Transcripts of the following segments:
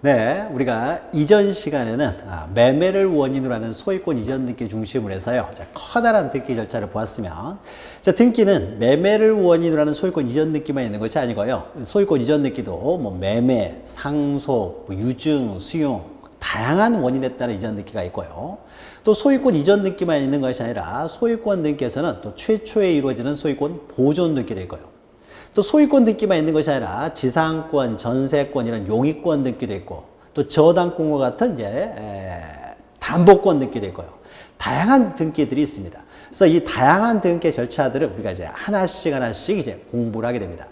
네, 우리가 이전 시간에는 매매를 원인으로 하는 소유권 이전 등기 중심으로 해서요. 자, 커다란 등기 절차를 보았으면, 자, 등기는 매매를 원인으로 하는 소유권 이전 등기만 있는 것이 아니고요. 소유권 이전 등기도 뭐 매매, 상속, 뭐 유증, 수용, 다양한 원인에 따른 이전 등기가 있고요. 또 소유권 이전 등기만 있는 것이 아니라 소유권 등기에서는 또 최초에 이루어지는 소유권 보존 등기도 있고요. 또 소유권 등기만 있는 것이 아니라 지상권, 전세권 이런 용익권 등기도 있고 또 저당권과 같은 이제 담보권 등기도 있고요. 다양한 등기들이 있습니다. 그래서 이 다양한 등기 절차들을 우리가 이제 하나씩 이제 공부를 하게 됩니다.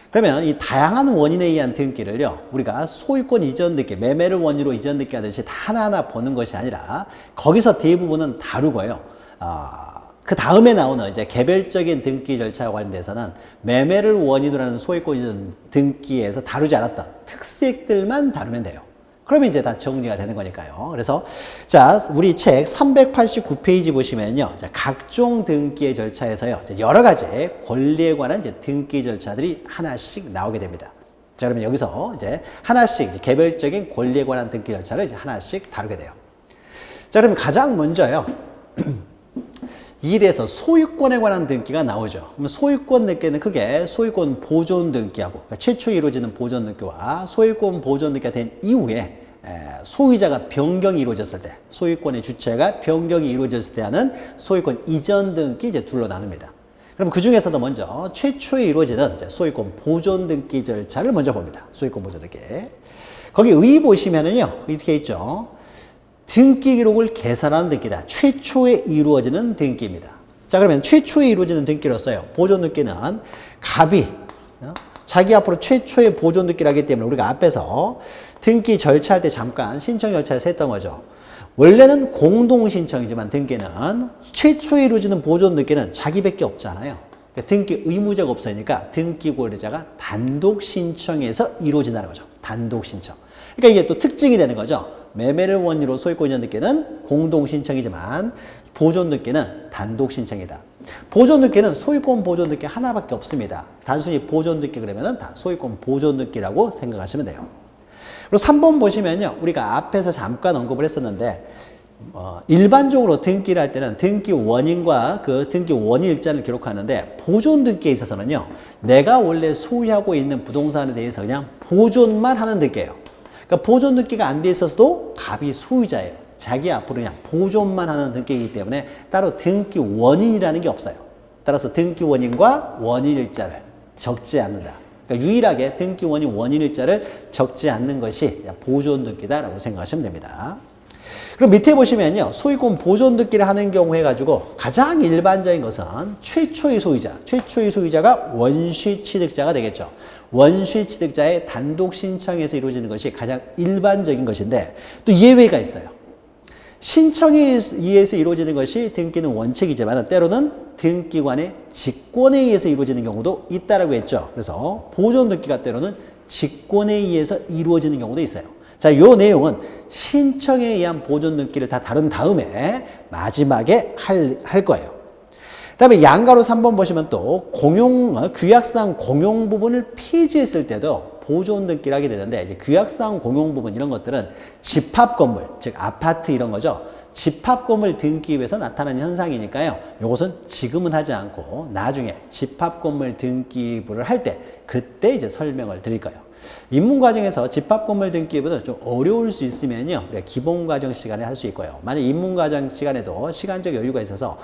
그러면 이 다양한 원인에 의한 등기를요, 우리가 소유권 이전 등기, 매매를 원인으로 이전 등기 하듯이 다 하나하나 보는 것이 아니라 거기서 대부분은 다루고요. 그 다음에 나오는 이제 개별적인 등기 절차와 관련돼서는 매매를 원인으로 하는 소유권 이전 등기에서 다루지 않았던 특색들만 다루면 돼요. 그러면 이제 다 정리가 되는 거니까요. 그래서 자, 우리 책 389페이지 보시면요. 자, 각종 등기의 절차에서요. 여러 가지 권리에 관한 이제 등기 절차들이 하나씩 나오게 됩니다. 자, 그러면 여기서 이제 하나씩 이제 개별적인 권리에 관한 등기 절차를 이제 하나씩 다루게 돼요. 자, 그러면 가장 먼저요. 1에서 소유권에 관한 등기가 나오죠. 그럼 소유권 등기는 크게 소유권 보존 등기하고 그러니까 최초에 이루어지는 보존 등기와 소유권 보존 등기가 된 이후에 소유자가 변경이 이루어졌을 때, 소유권의 주체가 변경이 이루어졌을 때 하는 소유권 이전 등기 이제 둘로 나눕니다. 그럼 그 중에서도 먼저 최초에 이루어지는 소유권 보존 등기 절차를 먼저 봅니다. 소유권 보존 등기. 거기 의 보시면은요, 이렇게 있죠. 등기 기록을 계산하는 등기다. 최초에 이루어지는 등기입니다. 자, 그러면 최초에 이루어지는 등기로서요. 보존 등기는 갑이 자기 앞으로 최초의 보존 등기를 하기 때문에 우리가 앞에서 등기 절차할 때 잠깐 신청 절차에서 했던 거죠. 원래는 공동 신청이지만 등기는 최초에 이루어지는 보존 등기는 자기밖에 없잖아요. 그러니까 등기 의무자가 없으니까 등기 권리자가 단독 신청해서 이루어진다는 거죠. 단독 신청. 그러니까 이게 또 특징이 되는 거죠. 매매를 원인으로 소유권 이전 등기는 공동 신청이지만 보존 등기는 단독 신청이다. 보존 등기는 소유권 보존 등기 하나밖에 없습니다. 단순히 보존 등기 그러면은 다 소유권 보존 등기라고 생각하시면 돼요. 그리고 3번 보시면요. 우리가 앞에서 잠깐 언급을 했었는데 일반적으로 등기를 할 때는 등기 원인과 그 등기 원인 일자를 기록하는데 보존 등기에 있어서는요. 내가 원래 소유하고 있는 부동산에 대해서 그냥 보존만 하는 등기예요. 그러니까 보존 등기가 안 돼 있어서도 갑이 소유자예요. 자기 앞으로 그냥 보존만 하는 등기이기 때문에 따로 등기 원인이라는 게 없어요. 따라서 등기 원인과 원인 일자를 적지 않는다. 그러니까 유일하게 등기 원인, 원인 일자를 적지 않는 것이 보존 등기다라고 생각하시면 됩니다. 그럼 밑에 보시면요. 소유권 보존 등기를 하는 경우 해가지고 가장 일반적인 것은 최초의 소유자가 원시 취득자가 되겠죠. 원시 취득자의 단독 신청에서 이루어지는 것이 가장 일반적인 것인데 또 예외가 있어요. 신청에 의해서 이루어지는 것이 등기는 원칙이지만 때로는 등기관의 직권에 의해서 이루어지는 경우도 있다라고 했죠. 그래서 보존 등기가 때로는 직권에 의해서 이루어지는 경우도 있어요. 자, 요 내용은 신청에 의한 보존 등기를 다 다룬 다음에 마지막에 할 거예요. 그 다음에 양가로 3번 보시면 또 규약상 공용 부분을 폐지했을 때도 보존 등기를 하게 되는데 이제 규약상 공용 부분 이런 것들은 집합 건물, 즉 아파트 이런 거죠. 집합 건물 등기부에서 나타나는 현상이니까요. 이것은 지금은 하지 않고 나중에 집합 건물 등기부를 할 때 그때 이제 설명을 드릴 거예요. 입문 과정에서 집합 건물 등기부는 좀 어려울 수 있으면요. 우리가 기본 과정 시간에 할 수 있고요. 만약 입문 과정 시간에도 시간적 여유가 있어서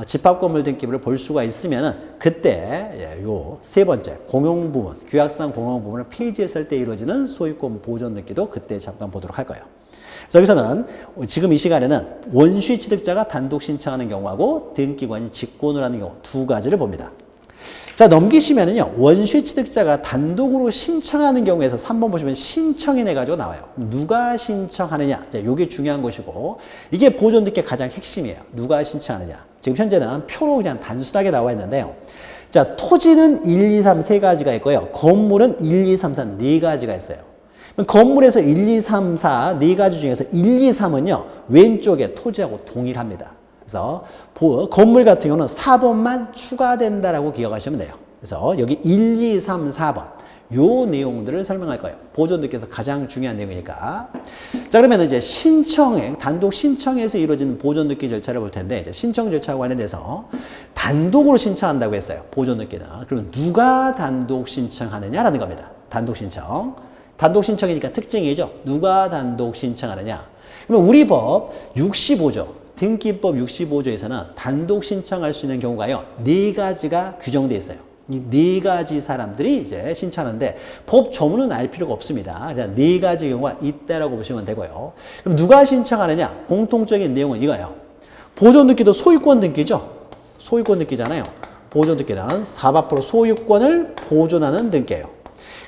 집합 건물 등기부를 볼 수가 있으면은 그때 요 세 번째 공용 부분, 규약상 공용 부분을 폐지했을 때 이루어지는 소유권 보존 등기도 그때 잠깐 보도록 할 거예요. 그래서 여기서는 지금 이 시간에는 원시 취득자가 단독 신청하는 경우하고 등기관이 직권을 하는 경우 두 가지를 봅니다. 자, 넘기시면은요, 원시 취득자가 단독으로 신청하는 경우에서 3번 보시면 신청인해 가지고 나와요. 누가 신청하느냐. 자, 요게 중요한 것이고, 이게 보존 등기의 가장 핵심이에요. 누가 신청하느냐. 지금 현재는 표로 그냥 단순하게 나와 있는데요. 자, 토지는 1, 2, 3 세 가지가 있고요. 건물은 1, 2, 3, 4 네 가지가 있어요. 건물에서 1, 2, 3, 4 네 가지 중에서 1, 2, 3은요, 왼쪽에 토지하고 동일합니다. 그래서 건물 같은 경우는 4번만 추가된다라고 기억하시면 돼요. 그래서 여기 1, 2, 3, 4번 요 내용들을 설명할 거예요. 보존등기에서 가장 중요한 내용이니까. 자, 그러면 이제 신청에, 단독 신청에서 이루어지는 보존등기 절차를 볼 텐데, 이제 신청 절차와 관련해서 단독으로 신청한다고 했어요. 보존등기는. 그럼 누가 단독 신청하느냐라는 겁니다. 단독 신청. 단독 신청이니까 특징이죠. 누가 단독 신청하느냐. 그러면 우리 법 65조, 등기법 65조에서는 단독 신청할 수 있는 경우가요, 4가지가 규정되어 있어요. 이 4가지 사람들이 이제 신청하는데 법 조문은 알 필요가 없습니다. 그냥 4가지 경우가 있다라고 보시면 되고요. 그럼 누가 신청하느냐? 공통적인 내용은 이거예요. 보존등기도 소유권 등기죠. 소유권 등기잖아요. 보존등기는 사업 앞으로 소유권을 보존하는 등기예요.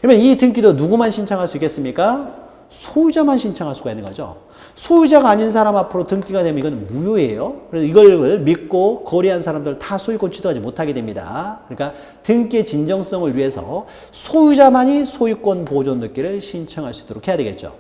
그러면 이 등기도 누구만 신청할 수 있겠습니까? 소유자만 신청할 수가 있는 거죠. 소유자가 아닌 사람 앞으로 등기가 되면 이건 무효예요. 그래서 이걸 믿고 거래한 사람들 다 소유권 취득하지 못하게 됩니다. 그러니까 등기의 진정성을 위해서 소유자만이 소유권 보존 등기를 신청할 수 있도록 해야 되겠죠.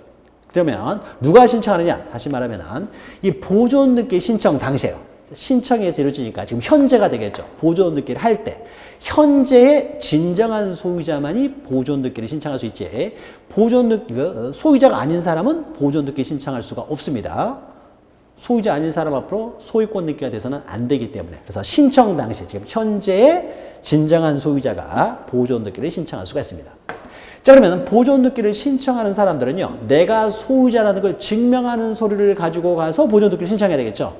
그러면 누가 신청하느냐? 다시 말하면 이 보존 등기 신청 당시에요. 신청에서 이루어지니까 지금 현재가 되겠죠. 보존 등기를 할 때 현재의 진정한 소유자만이 보존 등기를 신청할 수 있지, 보존 등기 소유자가 아닌 사람은 보존 등기 신청할 수가 없습니다. 소유자 아닌 사람 앞으로 소유권 등기가 돼서는 안 되기 때문에, 그래서 신청 당시 지금 현재의 진정한 소유자가 보존 등기를 신청할 수가 있습니다. 자, 그러면 보존 등기를 신청하는 사람들은요, 내가 소유자라는 걸 증명하는 서류를 가지고 가서 보존 등기를 신청해야 되겠죠.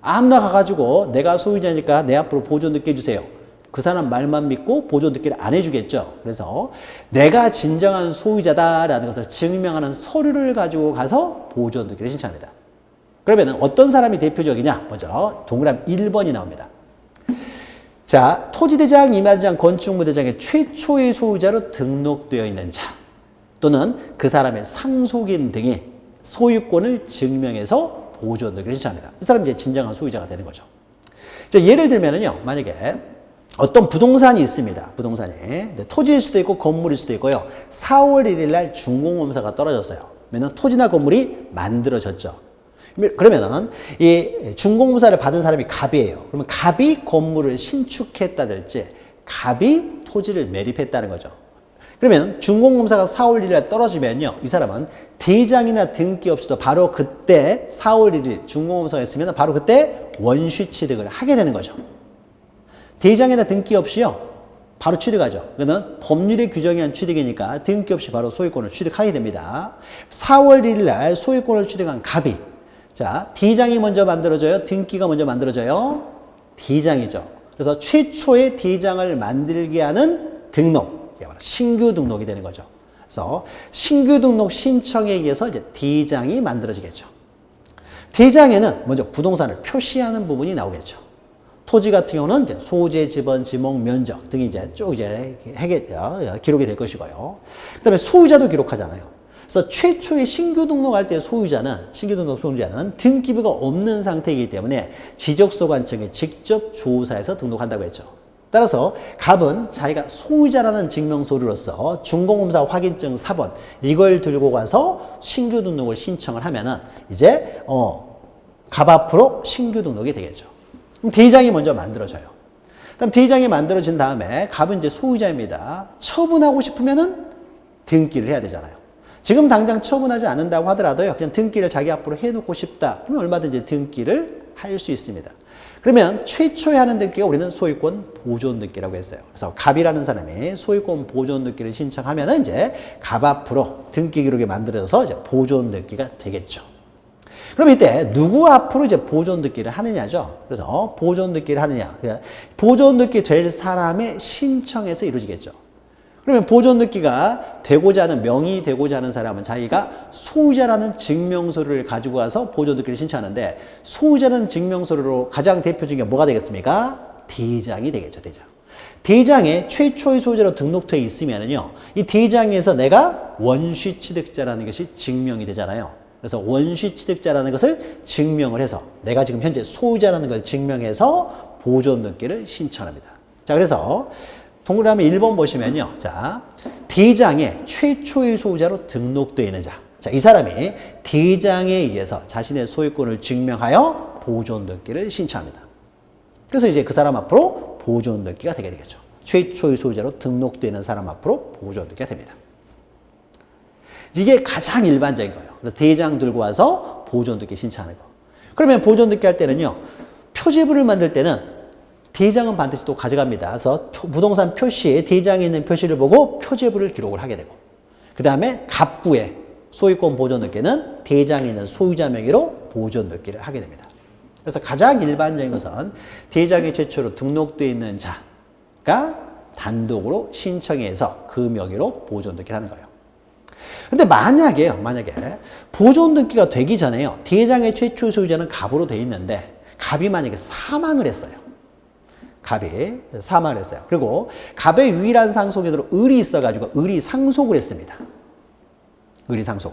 아무나 가가지고 내가 소유자니까 내 앞으로 보존 등기 해주세요. 그 사람 말만 믿고 보존 등기를 안 해주겠죠. 그래서 내가 진정한 소유자다라는 것을 증명하는 서류를 가지고 가서 보존 등기를 신청합니다. 그러면 어떤 사람이 대표적이냐? 먼저 동그라미 1번이 나옵니다. 자, 토지대장, 임야대장, 건축물대장의 최초의 소유자로 등록되어 있는 자, 또는 그 사람의 상속인 등이 소유권을 증명해서 보존 등기를 신청합니다. 이 사람이 이제 진정한 소유자가 되는 거죠. 자, 예를 들면은요, 만약에 어떤 부동산이 있습니다. 부동산이. 토지일 수도 있고 건물일 수도 있고요. 4월 1일 날 준공검사가 떨어졌어요. 그러면 토지나 건물이 만들어졌죠. 그러면은 이 준공검사를 받은 사람이 갑이에요. 그러면 갑이 건물을 신축했다든지 갑이 토지를 매립했다는 거죠. 그러면 준공검사가 4월 1일 날 떨어지면요, 이 사람은 대장이나 등기 없이도 바로 그때 4월 1일 준공검사가 있으면 바로 그때 원시 취득을 하게 되는 거죠. 대장이나 등기 없이요, 바로 취득하죠. 그러면 법률의 규정에 의한 취득이니까 등기 없이 바로 소유권을 취득하게 됩니다. 4월 1일 날 소유권을 취득한 갑이, 자, 대장이 먼저 만들어져요? 등기가 먼저 만들어져요? 대장이죠. 그래서 최초의 대장을 만들게 하는 등록, 신규 등록이 되는 거죠. 그래서 신규 등록 신청에 의해서 이제 대장이 만들어지겠죠. 대장에는 먼저 부동산을 표시하는 부분이 나오겠죠. 토지 같은 경우는 이제 소재, 지번, 지목, 면적 등이 이제 쭉 이제 기록이 될 것이고요. 그다음에 소유자도 기록하잖아요. 그래서 최초의 신규 등록할 때 신규 등록 소유자는 등기부가 없는 상태이기 때문에 지적소관청에 직접 조사해서 등록한다고 했죠. 따라서 갑은 자기가 소유자라는 증명서류로서 준공검사 확인증 4번 이걸 들고 가서 신규 등록을 신청을 하면은 이제 갑 앞으로 신규 등록이 되겠죠. 그럼 대장이 먼저 만들어져요. 그다음 대장이 만들어진 다음에 갑은 이제 소유자입니다. 처분하고 싶으면은 등기를 해야 되잖아요. 지금 당장 처분하지 않는다고 하더라도요, 그냥 등기를 자기 앞으로 해놓고 싶다. 그러면 얼마든지 등기를 할 수 있습니다. 그러면 최초에 하는 등기가 우리는 소유권 보존 등기라고 했어요. 그래서 갑이라는 사람이 소유권 보존 등기를 신청하면 이제 갑 앞으로 등기 기록이 만들어져서 이제 보존 등기가 되겠죠. 그럼 이때 누구 앞으로 이제 보존 등기를 하느냐죠. 그래서 보존 등기를 하느냐, 보존 등기 될 사람의 신청에서 이루어지겠죠. 그러면 보존 등기가 되고자 하는, 명의 되고자 하는 사람은 자기가 소유자라는 증명서류를 가지고 가서 보존 등기를 신청하는데, 소유자라는 증명서류로 가장 대표적인 게 뭐가 되겠습니까? 대장이 되겠죠, 대장. 대장에 최초의 소유자로 등록되어 있으면은요, 이 대장에서 내가 원시 취득자라는 것이 증명이 되잖아요. 그래서 원시 취득자라는 것을 증명을 해서 내가 지금 현재 소유자라는 걸 증명해서 보존 등기를 신청합니다. 자, 그래서 동그라미 1번 보시면요. 자, 대장에 최초의 소유자로 등록되어 있는 자. 자, 이 사람이 대장에 의해서 자신의 소유권을 증명하여 보존 등기를 신청합니다. 그래서 이제 그 사람 앞으로 보존 등기가 되게 되겠죠. 최초의 소유자로 등록되는 사람 앞으로 보존되게 됩니다. 이게 가장 일반적인 거예요. 그래서 대장 들고 와서 보존등기 신청하는 거. 그러면 보존등기 할 때는요, 표제부를 만들 때는 대장은 반드시 또 가져갑니다. 그래서 부동산 표시에 대장에 있는 표시를 보고 표제부를 기록을 하게 되고, 그 다음에 갑구에 소유권 보존등기는 대장에 있는 소유자 명의로 보존등기를 하게 됩니다. 그래서 가장 일반적인 것은 대장에 최초로 등록되어 있는 자가 단독으로 신청해서 그 명의로 보존등기를 하는 거예요. 근데 만약에 보존등기가 되기 전에요, 대장의 최초 소유자는 갑으로 돼 있는데 갑이 만약에 사망을 했어요. 갑이 사망을 했어요. 그리고 갑의 유일한 상속인으로 을이 있어가지고 을이 상속을 했습니다. 을이 상속.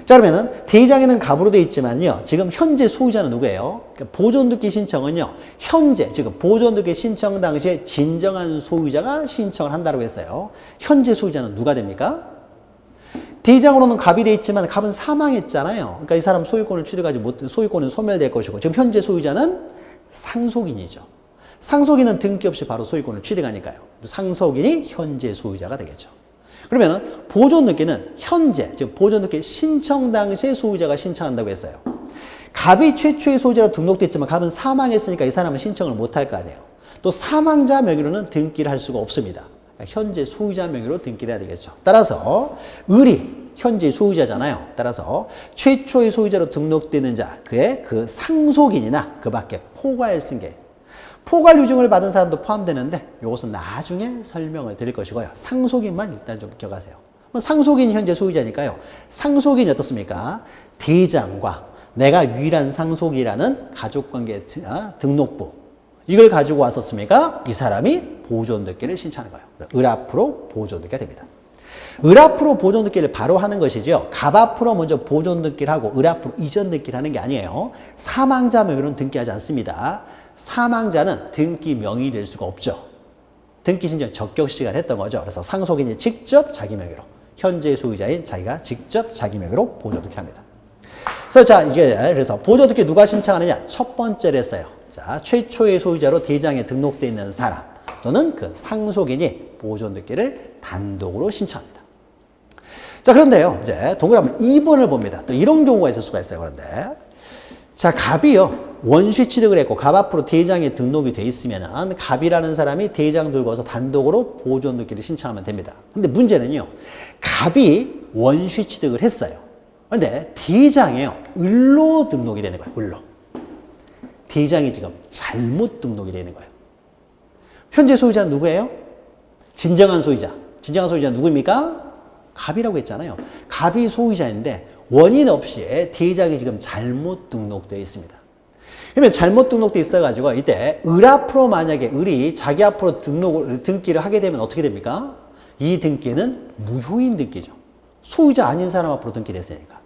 자, 그러면은 대장에는 갑으로 돼 있지만요, 지금 현재 소유자는 누구예요? 그러니까 보존등기 신청은요, 현재 지금 보존등기 신청 당시에 진정한 소유자가 신청을 한다고 했어요. 현재 소유자는 누가 됩니까? 대장으로는 갑이 돼 있지만 갑은 사망했잖아요. 그러니까 이 사람 소유권을 취득하지 못, 소유권은 소멸될 것이고, 지금 현재 소유자는 상속인이죠. 상속인은 등기 없이 바로 소유권을 취득하니까요. 상속인이 현재 소유자가 되겠죠. 그러면 보존등기는 현재, 즉 보존등기 신청 당시에 소유자가 신청한다고 했어요. 갑이 최초의 소유자로 등록됐지만 갑은 사망했으니까 이 사람은 신청을 못할 거 아니에요. 또 사망자 명의로는 등기를 할 수가 없습니다. 현재 소유자 명의로 등기를 해야 되겠죠. 따라서 을이 현재 소유자잖아요. 따라서 최초의 소유자로 등록되는 자, 그의 그 상속인이나 그 밖에 포괄 승계, 포괄 유증을 받은 사람도 포함되는데 이것은 나중에 설명을 드릴 것이고요. 상속인만 일단 좀 기억하세요. 상속인이 현재 소유자니까요. 상속인이 어떻습니까? 대장과 내가 유일한 상속이라는 가족관계 등록부, 이걸 가지고 왔었습니까? 이 사람이 보존등기를 신청하는 거예요. 을 앞으로 보존등기가 됩니다. 을 앞으로 보존등기를 바로 하는 것이죠. 갑 앞으로 먼저 보존등기를 하고 을 앞으로 이전등기를 하는 게 아니에요. 사망자 명의로는 등기하지 않습니다. 사망자는 등기 명의 될 수가 없죠. 등기 신청 적격 시간을 했던 거죠. 그래서 상속인이 직접 자기 명의로, 현재 소유자인 자기가 직접 자기 명의로 보존등기 합니다. 그래서 자, 이게 그래서 보존등기 누가 신청하느냐? 첫 번째로 했어요. 자, 최초의 소유자로 대장에 등록되어 있는 사람 또는 그 상속인이 보존등기를 단독으로 신청합니다. 자, 그런데요, 이제 동그라미 2번을 봅니다. 또 이런 경우가 있을 수가 있어요. 그런데 자, 갑이요, 원시 취득을 했고 갑 앞으로 대장에 등록이 돼 있으면은 갑이라는 사람이 대장 들고서 단독으로 보존등기를 신청하면 됩니다. 근데 문제는요, 갑이 원시 취득을 했어요. 그런데 대장에요, 을로 등록이 되는 거예요. 을로. 대장이 지금 잘못 등록이 되는 거예요. 현재 소유자는 누구예요? 진정한 소유자. 진정한 소유자는 누구입니까? 갑이라고 했잖아요. 갑이 소유자인데 원인 없이 대장이 지금 잘못 등록되어 있습니다. 그러면 잘못 등록되어 있어가지고 이때 을 앞으로 만약에 을이 자기 앞으로 등기를 하게 되면 어떻게 됩니까? 이 등기는 무효인 등기죠. 소유자 아닌 사람 앞으로 등기됐으니까.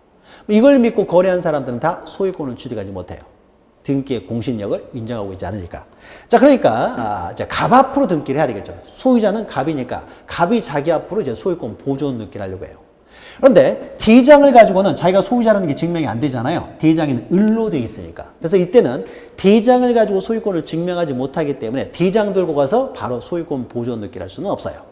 이걸 믿고 거래한 사람들은 다 소유권을 취득하지 못해요. 등기의 공신력을 인정하고 있지 않으니까. 자, 그러니까 갑 앞으로 등기를 해야 되겠죠. 소유자는 갑이니까 갑이 자기 앞으로 이제 소유권 보존 등기를 하려고 해요. 그런데 대장을 가지고는 자기가 소유자라는 게 증명이 안 되잖아요. 대장에는 을로 되어 있으니까. 그래서 이때는 대장을 가지고 소유권을 증명하지 못하기 때문에 대장 들고 가서 바로 소유권 보존 등기를 할 수는 없어요.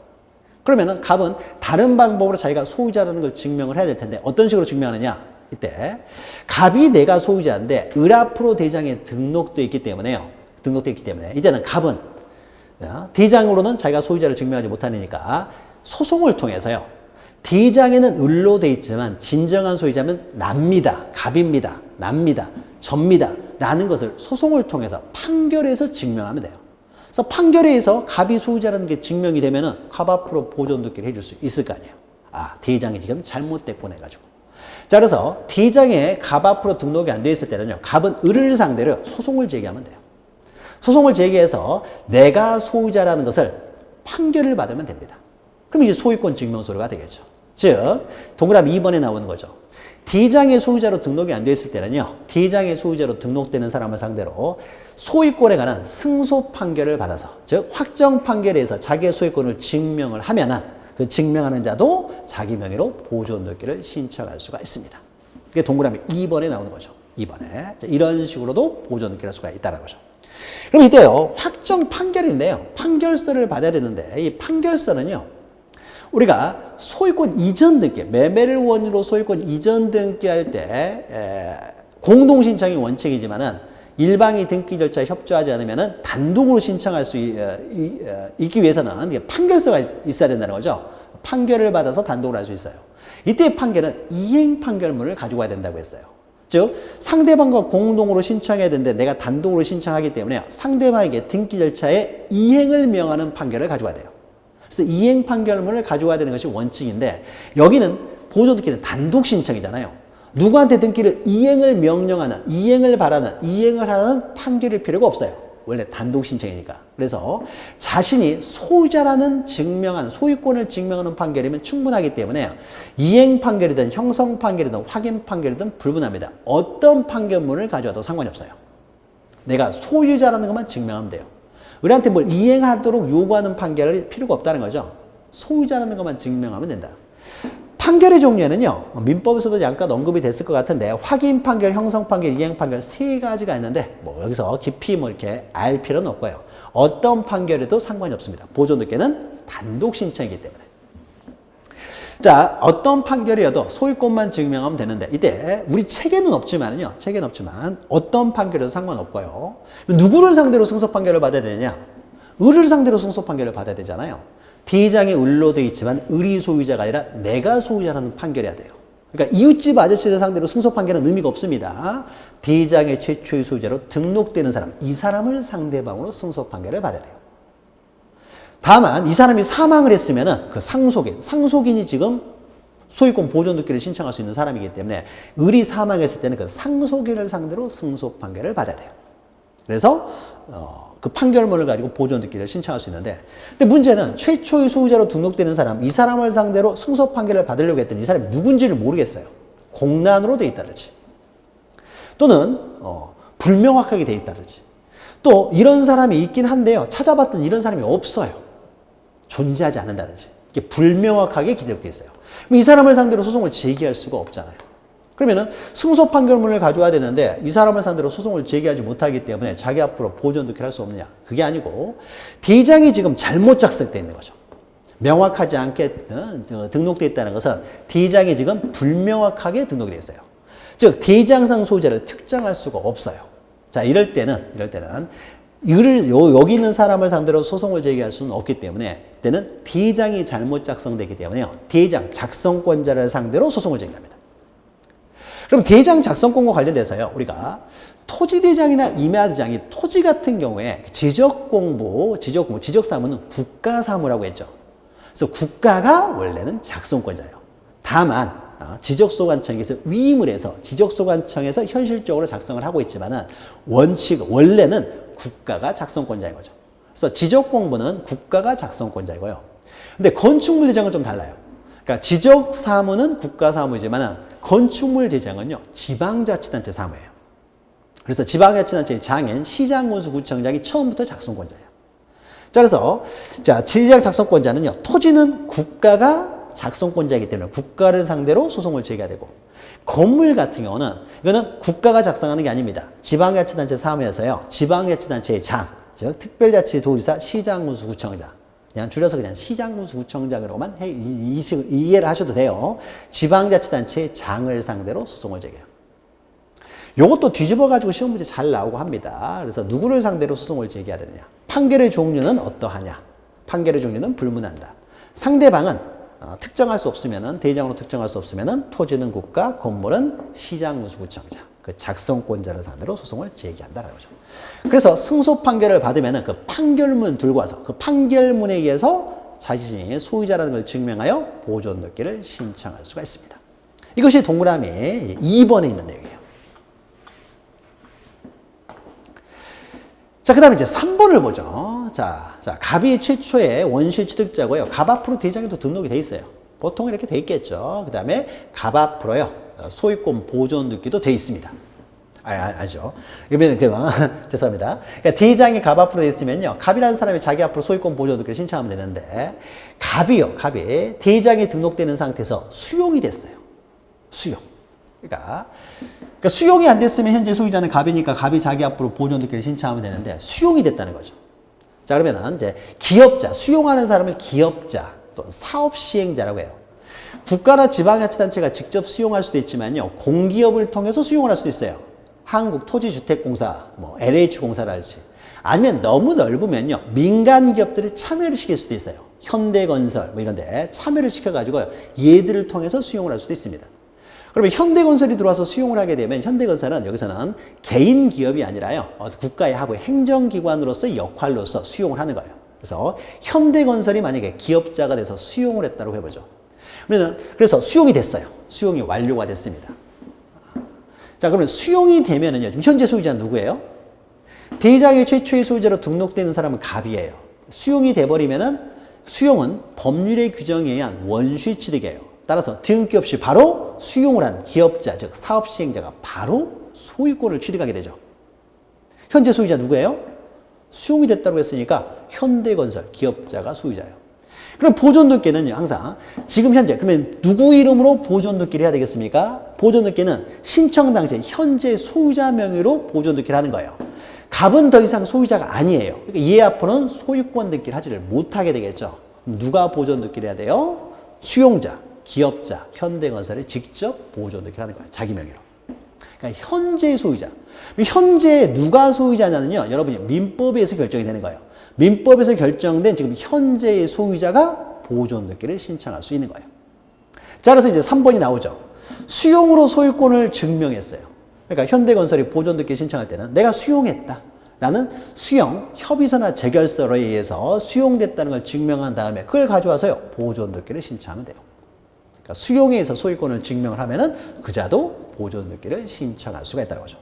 그러면은 갑은 다른 방법으로 자기가 소유자라는 걸 증명을 해야 될 텐데 어떤 식으로 증명하느냐? 이때 갑이 내가 소유자인데 을 앞으로 대장에 등록되어 있기 때문에요. 등록되어 있기 때문에 이때는 갑은 대장으로는 자기가 소유자를 증명하지 못하니까 소송을 통해서요. 대장에는 을로 되어 있지만 진정한 소유자면 납니다. 갑입니다. 납니다. 접니다. 라는 것을 소송을 통해서 판결해서 증명하면 돼요. 그래서 판결에서 갑이 소유자라는 게 증명이 되면은 갑 앞으로 보존등기를 해줄 수 있을 거 아니에요. 아, 대장이 지금 잘못됐구나 해가지고. 자, 그래서 대장에 갑 앞으로 등록이 안 되어 있을 때는요, 갑은 을을 상대로 소송을 제기하면 돼요. 소송을 제기해서 내가 소유자라는 것을 판결을 받으면 됩니다. 그럼 이제 소유권 증명서류가 되겠죠. 즉, 동그라미 2번에 나오는 거죠. 대장의 소유자로 등록이 안 되어 있을 때는요, 대장의 소유자로 등록되는 사람을 상대로 소유권에 관한 승소 판결을 받아서, 즉, 확정 판결에서 자기의 소유권을 증명을 하면은 그 증명하는 자도 자기 명의로 보존등기를 신청할 수가 있습니다. 이게 동그라미 2번에 나오는 거죠. 2번에. 이런 식으로도 보존등기를 할 수가 있다는 거죠. 그럼 이때요, 확정 판결인데요. 판결서를 받아야 되는데, 이 판결서는요, 우리가 소유권 이전 등기, 매매를 원인으로 소유권 이전 등기할 때, 공동신청이 원칙이지만은, 일방이 등기 절차에 협조하지 않으면은 단독으로 신청할 수 있기 위해서는 판결서가 있어야 된다는 거죠. 판결을 받아서 단독으로 할 수 있어요. 이때 판결은 이행 판결문을 가지고 와야 된다고 했어요. 즉 상대방과 공동으로 신청해야 되는데 내가 단독으로 신청하기 때문에 상대방에게 등기 절차에 이행을 명하는 판결을 가져와야 돼요. 그래서 이행 판결문을 가져와야 되는 것이 원칙인데 여기는 보조 등기는 단독 신청이잖아요. 누구한테 등기를 이행을 명령하는, 이행을 바라는, 이행을 하는 판결일 필요가 없어요. 원래 단독 신청이니까. 그래서 자신이 소유자라는 증명한, 소유권을 증명하는 판결이면 충분하기 때문에 이행 판결이든 형성 판결이든 확인 판결이든 불문합니다. 어떤 판결문을 가져와도 상관이 없어요. 내가 소유자라는 것만 증명하면 돼요. 우리한테 뭘 이행하도록 요구하는 판결이 필요가 없다는 거죠. 소유자라는 것만 증명하면 된다. 판결의 종류에는요, 민법에서도 잠깐 언급이 됐을 것 같은데, 확인 판결, 형성 판결, 이행 판결 세 가지가 있는데, 뭐 여기서 깊이 뭐 이렇게 알 필요는 없고요. 어떤 판결에도 상관이 없습니다. 보조 등기는 단독 신청이기 때문에. 자, 어떤 판결이어도 소유권만 증명하면 되는데, 이때 우리 책에는 없지만요, 책에는 없지만, 어떤 판결에도 상관없고요. 누구를 상대로 승소 판결을 받아야 되느냐? 을을 상대로 승소 판결을 받아야 되잖아요. 대장이 을로 되어 있지만 을이 소유자가 아니라 내가 소유자라는 판결해야 돼요. 그러니까 이웃집 아저씨를 상대로 승소 판결은 의미가 없습니다. 대장의 최초의 소유자로 등록되는 사람, 이 사람을 상대방으로 승소 판결을 받아야 돼요. 다만 이 사람이 사망을 했으면은 그 상속인이 지금 소유권 보존 등기를 신청할 수 있는 사람이기 때문에 을이 사망했을 때는 그 상속인을 상대로 승소 판결을 받아야 돼요. 그래서 그 판결문을 가지고 보존 등기를 신청할 수 있는데, 근데 문제는 최초의 소유자로 등록되는 사람, 이 사람을 상대로 승소 판결을 받으려고 했더니 이 사람이 누군지를 모르겠어요. 공란으로 돼 있다든지, 또는 불명확하게 돼 있다든지, 또 이런 사람이 있긴 한데요, 찾아봤더니 이런 사람이 없어요. 존재하지 않는다든지, 이게 불명확하게 기록되어 있어요. 그럼 이 사람을 상대로 소송을 제기할 수가 없잖아요. 그러면은 승소 판결문을 가져와야 되는데 이 사람을 상대로 소송을 제기하지 못하기 때문에 자기 앞으로 보존 등기를 할 수 없느냐? 그게 아니고 대장이 지금 잘못 작성되어 있는 거죠. 명확하지 않게 등록되어 있다는 것은 대장이 지금 불명확하게 등록되어 있어요. 즉 대장상 소유자를 특정할 수가 없어요. 자, 이럴 때는 여기 있는 사람을 상대로 소송을 제기할 수는 없기 때문에 때는 대장이 잘못 작성되기 때문에요. 대장 작성권자를 상대로 소송을 제기합니다. 그럼 대장 작성권과 관련돼서요, 우리가 토지대장이나 임야대장이 토지 같은 경우에 지적사무는 국가사무라고 했죠. 그래서 국가가 원래는 작성권자예요. 다만 지적소관청에서 위임을 해서 지적소관청에서 현실적으로 작성을 하고 있지만은 원래는 국가가 작성권자인 거죠. 그래서 지적공부는 국가가 작성권자이고요. 근데 건축물대장은 좀 달라요. 그러니까 지적사무는 국가사무이지만 건축물 대장은요, 지방자치단체 사무예요. 그래서 지방자치단체의 장인, 시장군수구청장이 처음부터 작성권자예요. 자, 그래서 지리장 작성권자는요, 토지는 국가가 작성권자이기 때문에 국가를 상대로 소송을 제기해야 되고, 건물 같은 경우는 이거는 국가가 작성하는 게 아닙니다. 지방자치단체 사무에서요, 지방자치단체의 장, 즉 특별자치도지사, 시장군수구청장, 그냥 줄여서 그냥 시장군수구청장으로만 이해를 하셔도 돼요. 지방자치단체의 장을 상대로 소송을 제기해요. 요것도 뒤집어가지고 시험 문제 잘 나오고 합니다. 그래서 누구를 상대로 소송을 제기해야 되느냐. 판결의 종류는 어떠하냐. 판결의 종류는 불문한다. 상대방은 특정할 수 없으면은, 대장으로 특정할 수 없으면은 토지는 국가, 건물은 시장군수구청장, 그 작성권자를 상대로 소송을 제기한다라는 거죠. 그래서 승소 판결을 받으면은 그 판결문 들고 와서 그 판결문에 의해서 자신이 소유자라는 걸 증명하여 보존 등기를 신청할 수가 있습니다. 이것이 동그라미 2번에 있는 내용이에요. 자, 그 다음에 이제 3번을 보죠. 자, 갑이 최초의 원시 취득자고요. 갑 앞으로 대장에도 등록이 돼 있어요. 보통 이렇게 돼 있겠죠. 그 다음에 갑 앞으로요, 소유권 보존 등기도 돼 있습니다. 아니죠. 그러면 죄송합니다. 그러니까 대장이 갑 앞으로 돼 있으면요, 갑이라는 사람이 자기 앞으로 소유권 보존 등기를 신청하면 되는데, 갑이 대장이 등록되는 상태에서 수용이 됐어요. 수용. 그러니까 수용이 안 됐으면 현재 소유자는 갑이니까 갑이 자기 앞으로 보존득기를 신청하면 되는데 수용이 됐다는 거죠. 자, 그러면은 이제 기업자, 수용하는 사람을 기업자 또 사업시행자라고 해요. 국가나 지방자치단체가 직접 수용할 수도 있지만요, 공기업을 통해서 수용을 할 수도 있어요. 한국토지주택공사, 뭐 LH공사랄지, 아니면 너무 넓으면요, 민간 기업들을 참여를 시킬 수도 있어요. 현대건설 뭐 이런 데 참여를 시켜가지고 얘들을 통해서 수용을 할 수도 있습니다. 그러면 현대건설이 들어와서 수용을 하게 되면 현대건설은 여기서는 개인 기업이 아니라요, 국가의 하부 행정기관으로서의 역할로서 수용을 하는 거예요. 그래서 현대건설이 만약에 기업자가 돼서 수용을 했다고 해보죠. 그래서 수용이 됐어요. 수용이 완료가 됐습니다. 자, 그러면 수용이 되면은요, 지금 현재 소유자는 누구예요? 대장의 최초의 소유자로 등록되는 사람은 갑이에요. 수용이 돼버리면은 수용은 법률의 규정에 의한 원시 취득이에요. 따라서 등기 없이 바로 수용을 한 기업자, 즉 사업시행자가 바로 소유권을 취득하게 되죠. 현재 소유자 누구예요? 수용이 됐다고 했으니까 현대건설 기업자가 소유자예요. 그럼 보존등기는요, 항상 지금 현재, 그러면 누구 이름으로 보존등기를 해야 되겠습니까? 보존등기는 신청 당시 현재 소유자 명의로 보존등기를 하는 거예요. 갑은 더 이상 소유자가 아니에요. 그러니까 이 앞으로는 소유권 등기를 하지를 못하게 되겠죠. 누가 보존등기를 해야 돼요? 수용자, 기업자, 현대건설이 직접 보존등기를 하는 거예요. 자기 명의로. 그러니까 현재 소유자. 현재 누가 소유자냐는요, 여러분이 민법에서 결정이 되는 거예요. 민법에서 결정된 지금 현재의 소유자가 보존등기를 신청할 수 있는 거예요. 자, 그래서 이제 3번이 나오죠. 수용으로 소유권을 증명했어요. 그러니까 현대건설이 보존등기 신청할 때는 내가 수용했다 라는 수용, 협의서나 재결서로 의해서 수용됐다는 걸 증명한 다음에 그걸 가져와서요, 보존등기를 신청하면 돼요. 그러니까 수용에 의해서 소유권을 증명을 하면은 그자도 보존등기를 신청할 수가 있다는 거죠.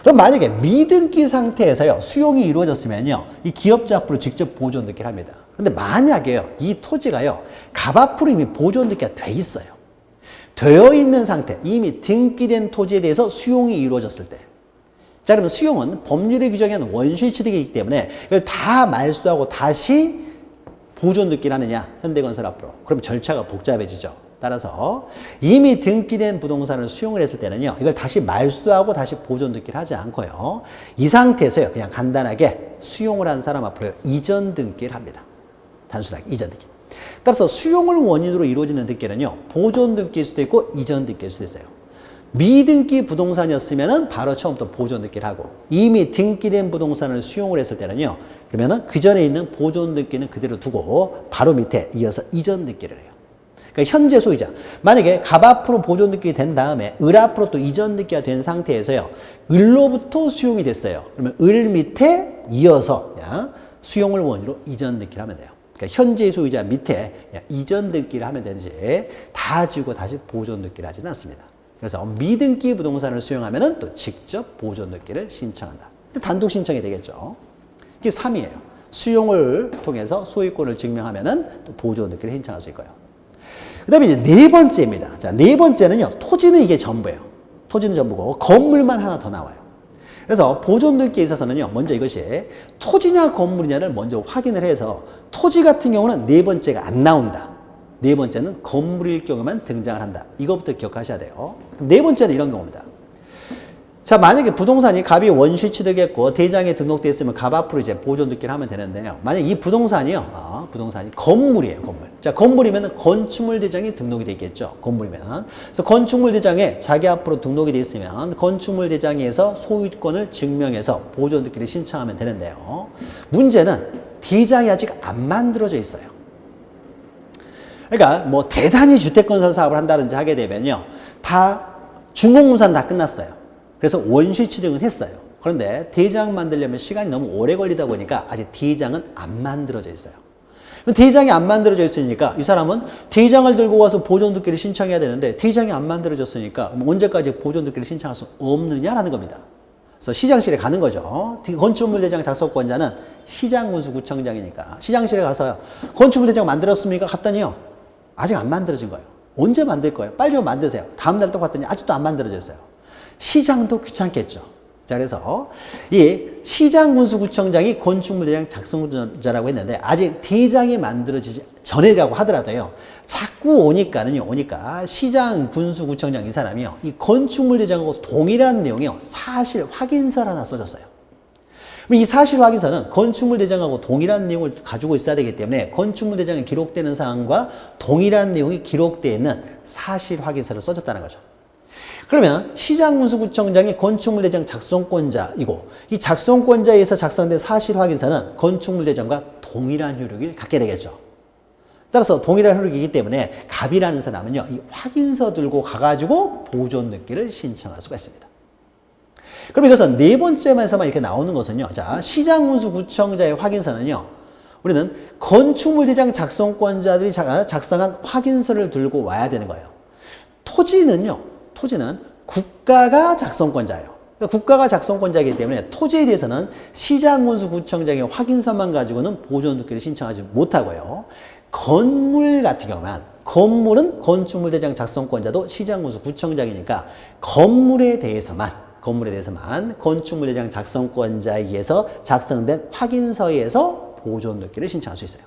그럼 만약에 미등기 상태에서요, 수용이 이루어졌으면요, 이 기업자 앞으로 직접 보존등기를 합니다. 근데 만약에요, 이 토지가요, 갑 앞으로 이미 보존등기가 돼 있어요. 되어 있는 상태, 이미 등기된 토지에 대해서 수용이 이루어졌을 때. 자, 그러면 수용은 법률의 규정에 의한 원시 취득이기 때문에 이걸 다 말소하고 다시 보존등기를 하느냐, 현대건설 앞으로. 그럼 절차가 복잡해지죠. 따라서 이미 등기된 부동산을 수용을 했을 때는요, 이걸 다시 말소하고 다시 보존등기를 하지 않고요, 이 상태에서요, 그냥 간단하게 수용을 한 사람 앞으로 이전 등기를 합니다. 단순하게 이전 등기. 따라서 수용을 원인으로 이루어지는 등기는요, 보존 등기일 수도 있고 이전 등기일 수도 있어요. 미등기 부동산이었으면은 바로 처음부터 보존 등기를 하고, 이미 등기된 부동산을 수용을 했을 때는요, 그러면은 그 전에 있는 보존 등기는 그대로 두고 바로 밑에 이어서 이전 등기를 해요. 그러니까 현재 소유자, 만약에 갑 앞으로 보존 등기 된 다음에 을 앞으로 또 이전 등기가 된 상태에서요, 을로부터 수용이 됐어요. 그러면 을 밑에 이어서 수용을 원인으로 이전 등기를 하면 돼요. 그러니까 현재 소유자 밑에 이전 등기를 하면 되지, 다 지우고 다시 보존 등기를 하지는 않습니다. 그래서 미등기 부동산을 수용하면은 또 직접 보존 등기를 신청한다. 단독 신청이 되겠죠. 이게 3이에요. 수용을 통해서 소유권을 증명하면은 또 보존 등기를 신청할 수 있고요. 그 다음에 이제 네 번째입니다. 자, 네 번째는요, 토지는 이게 전부예요. 토지는 전부고, 건물만 하나 더 나와요. 그래서 보존 등기에 있어서는요, 먼저 이것이 토지냐 건물이냐를 먼저 확인을 해서, 토지 같은 경우는 네 번째가 안 나온다. 네 번째는 건물일 경우만 등장을 한다. 이것부터 기억하셔야 돼요. 네 번째는 이런 경우입니다. 자, 만약에 부동산이 갑이 원시 취득했고 대장에 등록되어 있으면 갑 앞으로 이제 보존 등기를 하면 되는데요. 만약 이 부동산이요, 부동산이 건물이에요, 건물. 자, 건물이면 건축물 대장이 등록이 되어 있겠죠, 건물이면. 그래서 건축물 대장에 자기 앞으로 등록이 되어 있으면 건축물 대장에서 소유권을 증명해서 보존 등기를 신청하면 되는데요. 문제는 대장이 아직 안 만들어져 있어요. 그러니까 뭐 대단히 주택건설 사업을 한다든지 하게 되면요, 다 준공문서는 다 끝났어요. 그래서 원시 취득은 했어요. 그런데 대장 만들려면 시간이 너무 오래 걸리다 보니까 아직 대장은 안 만들어져 있어요. 대장이 안 만들어져 있으니까 이 사람은 대장을 들고 와서 보존등기를 신청해야 되는데 대장이 안 만들어졌으니까 언제까지 보존등기를 신청할 수 없느냐라는 겁니다. 그래서 시장실에 가는 거죠. 건축물 대장 작성권자는 시장군수구청장이니까 시장실에 가서요, 건축물 대장 만들었습니까? 갔더니요, 아직 안 만들어진 거예요. 언제 만들 거예요? 빨리 좀 만드세요. 다음날 또 갔더니 아직도 안 만들어졌어요. 시장도 귀찮겠죠. 자, 그래서 이 시장군수구청장이 건축물대장 작성자라고 했는데 아직 대장이 만들어지지 전이라고 하더라도요. 자꾸 오니까 시장군수구청장 이 사람이요. 이 건축물대장하고 동일한 내용이요. 사실 확인서를 하나 써줬어요. 이 사실 확인서는 건축물대장하고 동일한 내용을 가지고 있어야 되기 때문에 건축물대장에 기록되는 사항과 동일한 내용이 기록되어 있는 사실 확인서를 써줬다는 거죠. 그러면 시장군수구청장이 건축물대장 작성권자이고 이 작성권자에서 작성된 사실 확인서는 건축물대장과 동일한 효력을 갖게 되겠죠. 따라서 동일한 효력이기 때문에 갑이라는 사람은요, 이 확인서 들고 가가지고 보존 등기를 신청할 수가 있습니다. 그럼 이것은 4번째에서만 이렇게 나오는 것은요, 자, 시장군수구청자의 확인서는요, 우리는 건축물대장 작성권자들이 작성한 확인서를 들고 와야 되는 거예요. 토지는 국가가 작성권자예요. 그러니까 국가가 작성권자이기 때문에 토지에 대해서는 시장군수구청장의 확인서만 가지고는 보존등기를 신청하지 못하고요. 건물 같은 경우만 건물은 건축물대장 작성권자도 시장군수구청장이니까 건물에 대해서만 건축물대장 작성권자에 의해서 작성된 확인서에 의해서 보존등기를 신청할 수 있어요.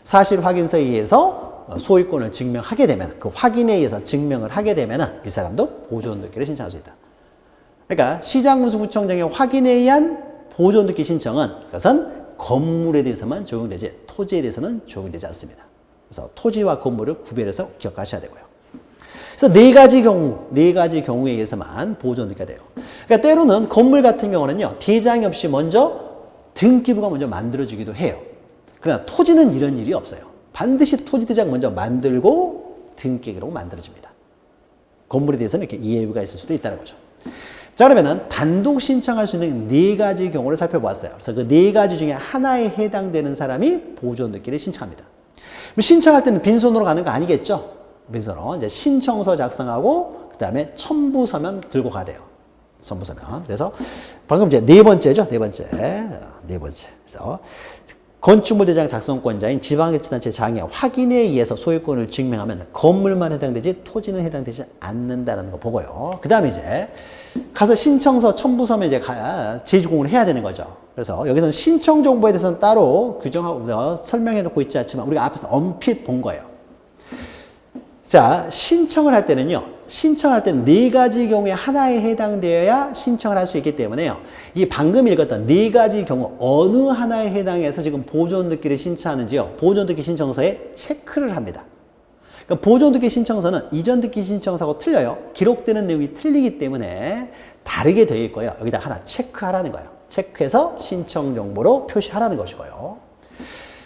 사실 확인서에 의해서 소유권을 증명하게 되면 그 확인에 의해서 증명을 하게 되면 이 사람도 보존등기를 신청할 수 있다. 그러니까 시장군수구청장의 확인에 의한 보존등기 신청은 그것은 건물에 대해서만 적용되지 토지에 대해서는 적용되지 않습니다. 그래서 토지와 건물을 구별해서 기억하셔야 되고요. 그래서 네 가지 경우에 의해서만 보존등기가 돼요. 그러니까 때로는 건물 같은 경우는요, 대장이 없이 먼저 등기부가 먼저 만들어지기도 해요. 그러나 토지는 이런 일이 없어요. 반드시 토지대장 먼저 만들고 등기기록 만들어집니다. 건물에 대해서는 이렇게 이해가 있을 수도 있다는 거죠. 자, 그러면은 단독 신청할 수 있는 4가지 경우를 살펴보았어요. 그래서 그 4가지 중에 하나에 해당되는 사람이 보존등기를 신청합니다. 신청할 때는 빈손으로 가는 거 아니겠죠? 빈손으로 이제 신청서 작성하고 그 다음에 첨부서면 들고 가야 돼요. 첨부서면. 그래서 방금 이제 4번째죠. 4번째. 그래서 건축물대장 작성권자인 지방자치단체 장의 확인에 의해서 소유권을 증명하면 건물만 해당되지 토지는 해당되지 않는다는 거 보고요. 그 다음에 이제 가서 신청서 첨부서면 이제 제주공을 해야 되는 거죠. 그래서 여기서는 신청 정보에 대해서는 따로 규정하고 설명해 놓고 있지 않지만 우리가 앞에서 엄핏 본 거예요. 자, 신청을 할 때는 4가지 경우에 하나에 해당되어야 신청을 할 수 있기 때문에요. 이 방금 읽었던 4가지 경우 어느 하나에 해당해서 지금 보존등기를 신청하는지요. 보존등기 신청서에 체크를 합니다. 그러니까 보존등기 신청서는 이전등기 신청서하고 틀려요. 기록되는 내용이 틀리기 때문에 다르게 되어 있고요. 여기다 하나 체크하라는 거예요. 체크해서 신청 정보로 표시하라는 것이고요.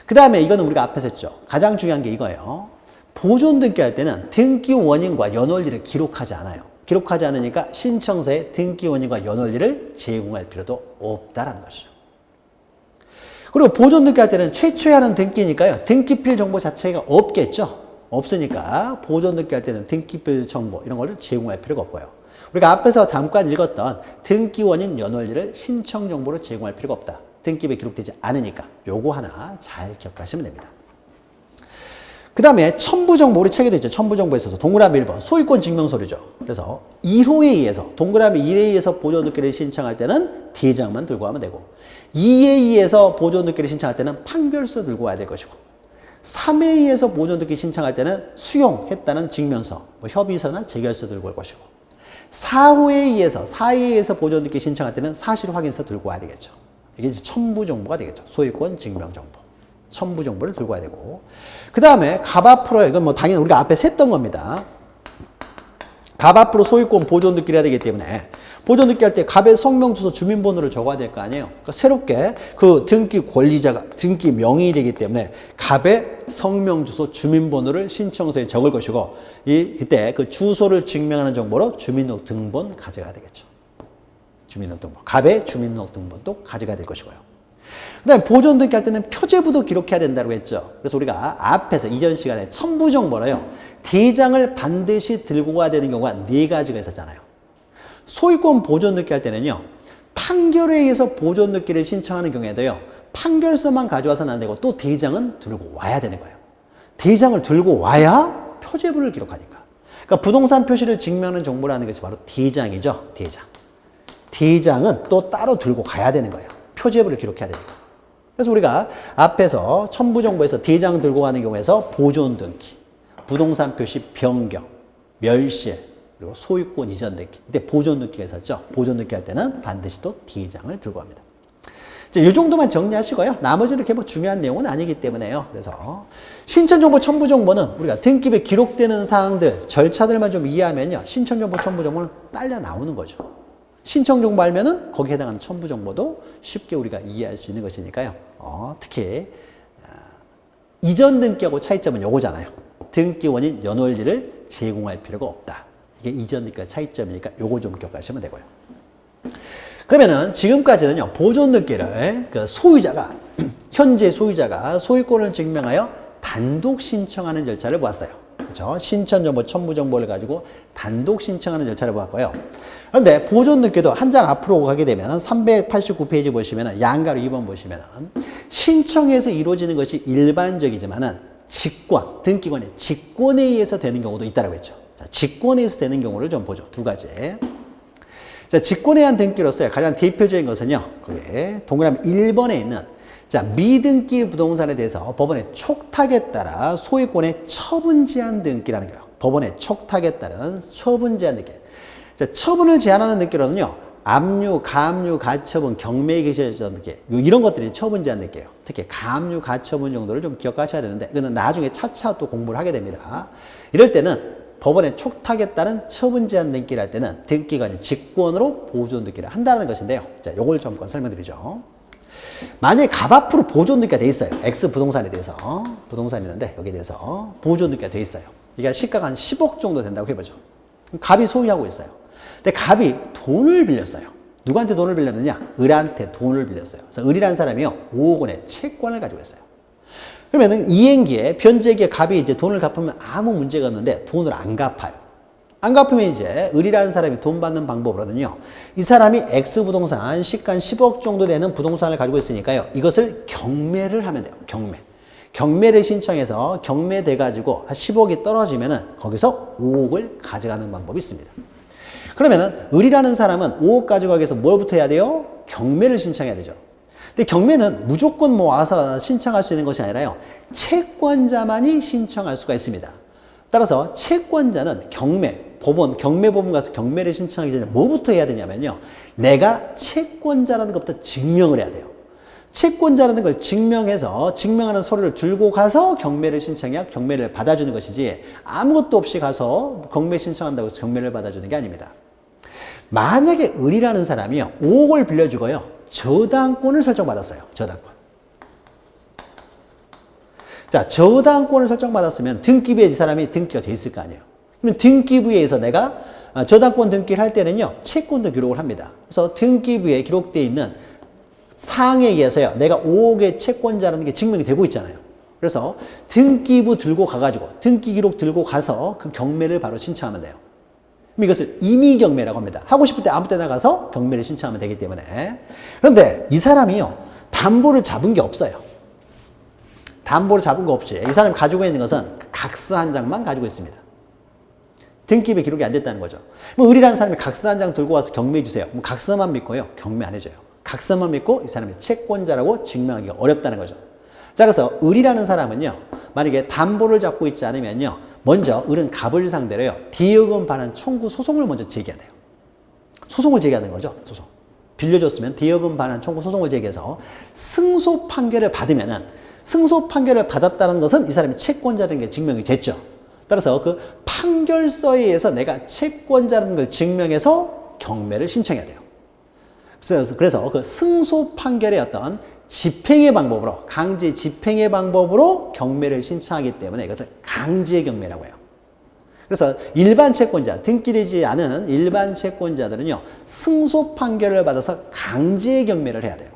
그 다음에 이거는 우리가 앞에서 했죠. 가장 중요한 게 이거예요. 보존등기 할 때는 등기 원인과 연월일을 기록하지 않아요. 기록하지 않으니까 신청서에 등기 원인과 연월일을 제공할 필요도 없다라는 것이죠. 그리고 보존등기 할 때는 최초에 하는 등기니까요. 등기필 정보 자체가 없겠죠. 없으니까 보존등기 할 때는 등기필 정보 이런 거를 제공할 필요가 없고요. 우리가 앞에서 잠깐 읽었던 등기 원인 연월일을 신청 정보로 제공할 필요가 없다. 등기부에 기록되지 않으니까 요거 하나 잘 기억하시면 됩니다. 그 다음에 첨부정보, 우리 책에도 있죠. 첨부정보에 있어서 동그라미 1번 소유권 증명서류죠. 그래서 1호에 의해서 동그라미 1에 의해서 보존등기를 신청할 때는 대장만 들고 가면 되고 2에 의해서 보존등기를 신청할 때는 판결서 들고 와야 될 것이고 3에 의해서 보존등기 신청할 때는 수용했다는 증명서, 뭐 협의서나 재결서 들고 올 것이고 4에 의해서 보존등기 신청할 때는 사실 확인서 들고 와야 되겠죠. 이게 이제 첨부정보가 되겠죠. 소유권 증명정보. 첨부 정보를 들고 와야 되고. 그 다음에 갑 앞으로, 이건 뭐 당연히 우리가 앞에 했던 겁니다. 갑 앞으로 소유권 보존등기를 해야 되기 때문에 보존등기 할 때 갑의 성명, 주소, 주민번호를 적어야 될 거 아니에요. 그러니까 새롭게 그 등기 권리자가 등기 명의이 되기 때문에 갑의 성명, 주소, 주민번호를 신청서에 적을 것이고 그때 그 주소를 증명하는 정보로 주민등록등본 가져가야 되겠죠. 주민등록등본. 갑의 주민등록등본도 가져가야 될 것이고요. 그 다음에 보존등기 할 때는 표제부도 기록해야 된다고 했죠. 그래서 우리가 앞에서 이전 시간에 첨부정보로요. 대장을 반드시 들고 가야 되는 경우가 4가지가 있었잖아요. 소유권 보존등기 할 때는요. 판결에 의해서 보존등기를 신청하는 경우에도요. 판결서만 가져와서는 안 되고 또 대장은 들고 와야 되는 거예요. 대장을 들고 와야 표제부를 기록하니까. 그러니까 부동산 표시를 증명하는 정보라는 것이 바로 대장이죠. 대장. 대장은 또 따로 들고 가야 되는 거예요. 표제부를 기록해야 되니까. 그래서 우리가 앞에서 첨부정보에서 대장 들고 가는 경우에서 보존 등기, 부동산 표시 변경, 멸실, 그리고 소유권 이전 등기. 이때 보존 등기가 있었죠. 보존 등기 할 때는 반드시 또 대장을 들고 갑니다. 이 정도만 정리하시고요. 나머지는 이렇게 뭐 중요한 내용은 아니기 때문에요. 그래서 신천정보, 첨부정보는 우리가 등기부에 기록되는 사항들, 절차들만 좀 이해하면요. 신천정보, 첨부정보는 딸려 나오는 거죠. 신청정보 알면은 거기에 해당하는 첨부정보도 쉽게 우리가 이해할 수 있는 것이니까요. 특히 이전 등기하고 차이점은 요거잖아요. 등기 원인 연월일을 제공할 필요가 없다. 이게 이전 등기와 차이점이니까 요거 좀 기억하시면 되고요. 그러면은 지금까지는요, 보존 등기를 그 소유자가, 현재 소유자가 소유권을 증명하여 단독 신청하는 절차를 보았어요. 그렇죠? 신천정보, 첨부정보를 가지고 단독 신청하는 절차를 보았고요. 그런데 보존 등기도 한 장 앞으로 가게 되면 389페이지 보시면 양가로 2번 보시면 신청에서 이루어지는 것이 일반적이지만은 직권, 등기권의 직권에 의해서 되는 경우도 있다고 했죠. 자, 직권에 의해서 되는 경우를 좀 보죠. 두 가지. 자, 직권에 의한 등기로서 가장 대표적인 것은요, 그게 동그라미 1번에 있는 자, 미등기 부동산에 대해서 법원의 촉탁에 따라 소유권의 처분 제한 등기라는 거예요. 법원의 촉탁에 따른 처분 제한 등기. 자, 처분을 제한하는 등기로는요, 압류, 가압류, 가처분, 경매 개시전 등기, 이런 것들이 처분 제한 등기예요. 특히 가압류, 가처분 정도를 좀 기억하셔야 되는데, 이거는 나중에 차차 또 공부를 하게 됩니다. 이럴 때는 법원의 촉탁에 따른 처분 제한 등기를 할 때는 등기관이 직권으로 보존 등기를 한다는 것인데요. 자, 요걸 좀 설명드리죠. 만약에 갑 앞으로 보존 등기가 돼 있어요. X 부동산에 대해서. 부동산이 있는데 여기에 대해서 보존 등기가 돼 있어요. 이게 시가가 한 10억 정도 된다고 해보죠. 갑이 소유하고 있어요. 근데 갑이 돈을 빌렸어요. 누구한테 돈을 빌렸느냐? 을한테 돈을 빌렸어요. 그래서 을이라는 사람이요, 5억 원의 채권을 가지고 있어요. 그러면은 이행기에, 변제기에 갑이 이제 돈을 갚으면 아무 문제가 없는데 돈을 안 갚아요. 안 갚으면 이제 을이라는 사람이 돈 받는 방법으로는요, 이 사람이 X 부동산 시가 10억 정도 되는 부동산을 가지고 있으니까요, 이것을 경매를 하면 돼요. 경매를 신청해서 경매돼 가지고 한 10억이 떨어지면은 거기서 5억을 가져가는 방법이 있습니다. 그러면은 을이라는 사람은 5억 가져가기 위해서 뭘부터 해야 돼요? 경매를 신청해야 되죠. 근데 경매는 무조건 뭐 와서 신청할 수 있는 것이 아니라요, 채권자만이 신청할 수가 있습니다. 따라서 채권자는 경매법원 가서 경매를 신청하기 전에 뭐부터 해야 되냐면요, 내가 채권자라는 것부터 증명을 해야 돼요. 채권자라는 걸 증명해서 증명하는 서류를 들고 가서 경매를 신청해야 경매를 받아주는 것이지, 아무것도 없이 가서 경매 신청한다고 해서 경매를 받아주는 게 아닙니다. 만약에 을이라는 사람이요, 5억을 빌려주고요, 저당권을 설정받았어요. 저당권. 자, 저당권을 설정받았으면 등기부에 이 사람이 등기가 돼 있을 거 아니에요. 그러면 등기부에 의해서 내가 저당권 등기를 할 때는요, 채권도 기록을 합니다. 그래서 등기부에 기록되어 있는 사항에 의해서요, 내가 5억의 채권자라는 게 증명이 되고 있잖아요. 그래서 등기부 들고 가가지고, 등기 기록 들고 가서 그 경매를 바로 신청하면 돼요. 그럼 이것을 임의경매라고 합니다. 하고 싶을 때 아무 때나 가서 경매를 신청하면 되기 때문에. 그런데 이 사람이요, 담보를 잡은 게 없어요. 담보를 잡은 거 없이 이 사람이 가지고 있는 것은 각서 한 장만 가지고 있습니다. 등기부에 기록이 안 됐다는 거죠. 뭐 을이라는 사람이 각서 한 장 들고 와서 경매해 주세요. 그럼 각서만 믿고요, 경매 안 해줘요. 각서만 믿고 이 사람이 채권자라고 증명하기가 어렵다는 거죠. 자, 그래서 을이라는 사람은요, 만약에 담보를 잡고 있지 않으면요, 먼저 을은 갑을 상대로요, 대여금 반환 청구 소송을 먼저 제기해야 돼요. 소송을 제기하는 거죠. 소송. 빌려줬으면 대여금 반환 청구 소송을 제기해서 승소 판결을 받으면은, 승소 판결을 받았다는 것은 이 사람이 채권자라는 게 증명이 됐죠. 따라서 그 판결서에 의해서 내가 채권자라는 걸 증명해서 경매를 신청해야 돼요. 그래서 그 승소 판결의 어떤 집행의 방법으로, 강제 집행의 방법으로 경매를 신청하기 때문에 이것을 강제 경매라고 해요. 그래서 일반 채권자, 등기되지 않은 일반 채권자들은요, 승소 판결을 받아서 강제 경매를 해야 돼요.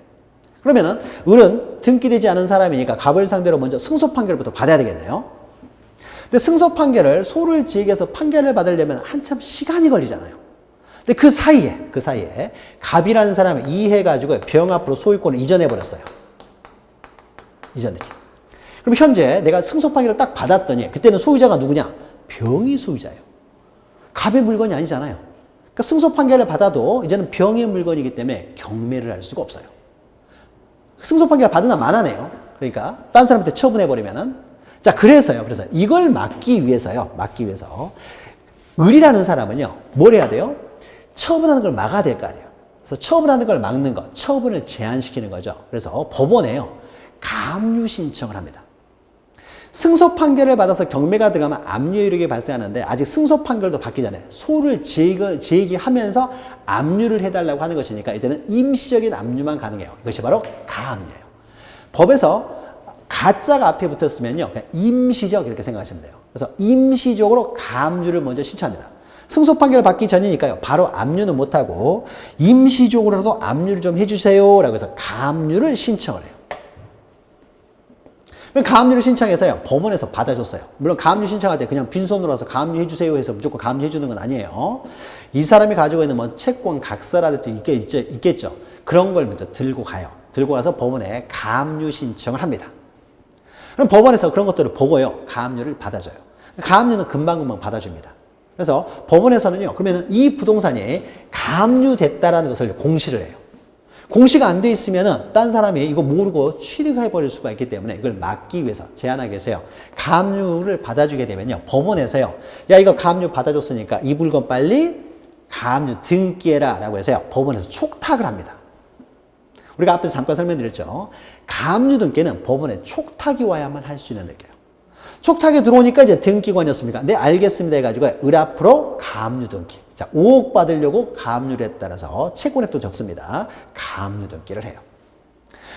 그러면은 을은 등기되지 않은 사람이니까 갑을 상대로 먼저 승소 판결부터 받아야 되겠네요. 근데 승소 판결을, 소를 제기해서 판결을 받으려면 한참 시간이 걸리잖아요. 근데 그 사이에 갑이라는 사람을 이해해가지고 병 앞으로 소유권을 이전해버렸어요. 이전되기. 그럼 현재 내가 승소 판결을 딱 받았더니 그때는 소유자가 누구냐? 병이 소유자예요. 갑의 물건이 아니잖아요. 그러니까 승소 판결을 받아도 이제는 병의 물건이기 때문에 경매를 할 수가 없어요. 승소 판결 받으나 마나네요. 그러니까 딴 사람한테 처분해버리면은. 자, 그래서 이걸 막기 위해서 을이라는 사람은요, 뭘 해야 돼요? 처분하는 걸 막아야 될 거 아니에요. 그래서 처분하는 걸 막는 것, 처분을 제한시키는 거죠. 그래서 법원에요, 가압류 신청을 합니다. 승소 판결을 받아서 경매가 들어가면 압류 이력이 발생하는데, 아직 승소 판결도 받기 전에 소를 제기하면서 압류를 해달라고 하는 것이니까 이때는 임시적인 압류만 가능해요. 이것이 바로 가압류예요. 법에서 가짜가 앞에 붙었으면요, 그냥 임시적 이렇게 생각하시면 돼요. 그래서 임시적으로 가압류를 먼저 신청합니다. 승소 판결 받기 전이니까요, 바로 압류는 못하고 임시적으로라도 압류를 좀 해주세요 라고 해서 가압류를 신청을 해요. 가압류를 신청해서요, 법원에서 받아줬어요. 물론 가압류 신청할 때 그냥 빈손으로 와서 가압류 해주세요 해서 무조건 가압류 해주는 건 아니에요. 이 사람이 가지고 있는 뭐 채권 각서라든지 있겠죠. 그런 걸 먼저 들고 가요. 들고 가서 법원에 가압류 신청을 합니다. 그럼 법원에서 그런 것들을 보고요, 가압류를 받아줘요. 가압류는 금방금방 받아줍니다. 그래서 법원에서는요, 그러면 이 부동산이 가압류됐다라는 것을 공시를 해요. 공시가 안 돼 있으면은 딴 사람이 이거 모르고 취득해버릴 수가 있기 때문에 이걸 막기 위해서, 제한하기 위해서요, 가압류를 받아주게 되면요, 법원에서요, 야, 이거 가압류 받아줬으니까 이 물건 빨리 가압류 등기해라 라고 해서요, 법원에서 촉탁을 합니다. 우리가 앞에서 잠깐 설명드렸죠. 가압류 등기는 법원에 촉탁이 와야만 할 수 있는 등기예요. 촉탁에 들어오니까 이제 등기관이었습니까? 네, 알겠습니다 해가지고 을 앞으로 가압류 등기. 자, 5억 받으려고 가압류에 따라서 채권액도 적습니다. 가압류 등기를 해요.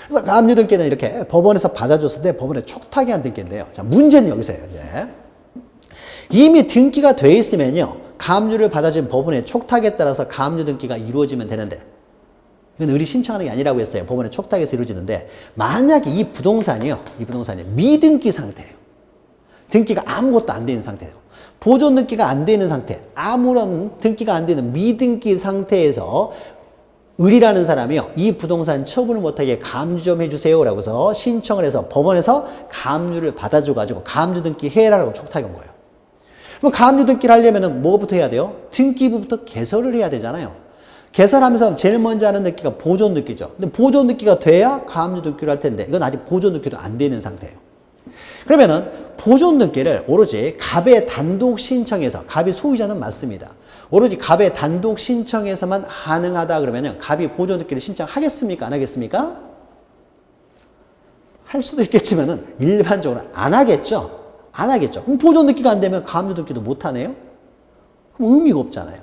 그래서 가압류 등기는 이렇게 법원에서 받아줬을 때 법원에 촉탁이 한 등기인데요. 자, 문제는 여기서예요, 이제. 이미 등기가 돼 있으면요, 가압류를 받아준 법원의 촉탁에 따라서 가압류 등기가 이루어지면 되는데, 이건 을이 신청하는 게 아니라고 했어요. 법원의 촉탁에서 이루어지는데, 만약에 이 부동산이 미등기 상태예요. 등기가 아무것도 안 되는 상태예요. 보존 등기가 안 되는 상태, 아무런 등기가 안 되는 미등기 상태에서 을이라는 사람이요, 이 부동산 처분을 못하게 가압류 좀 해주세요 라고 해서 신청을 해서 법원에서 가압류를 받아줘가지고 가압류 등기 해라라고 촉탁이 온 거예요. 그럼 가압류 등기를 하려면 뭐부터 해야 돼요? 등기부부터 개설을 해야 되잖아요. 개설하면서 제일 먼저 하는 등기가 보존 등기죠. 근데 보존 등기가 돼야 가압류 등기를 할 텐데, 이건 아직 보존 등기도 안 되는 상태예요. 그러면은 보존 등기를 오로지 갑의 단독 신청에서, 갑이 소유자는 맞습니다. 오로지 갑의 단독 신청에서만 가능하다 그러면은 갑이 보존 등기를 신청하겠습니까? 안 하겠습니까? 할 수도 있겠지만은 일반적으로 안 하겠죠. 안 하겠죠. 그럼 보존 등기가 안 되면 가압류 등기도 못 하네요. 그럼 의미가 없잖아요.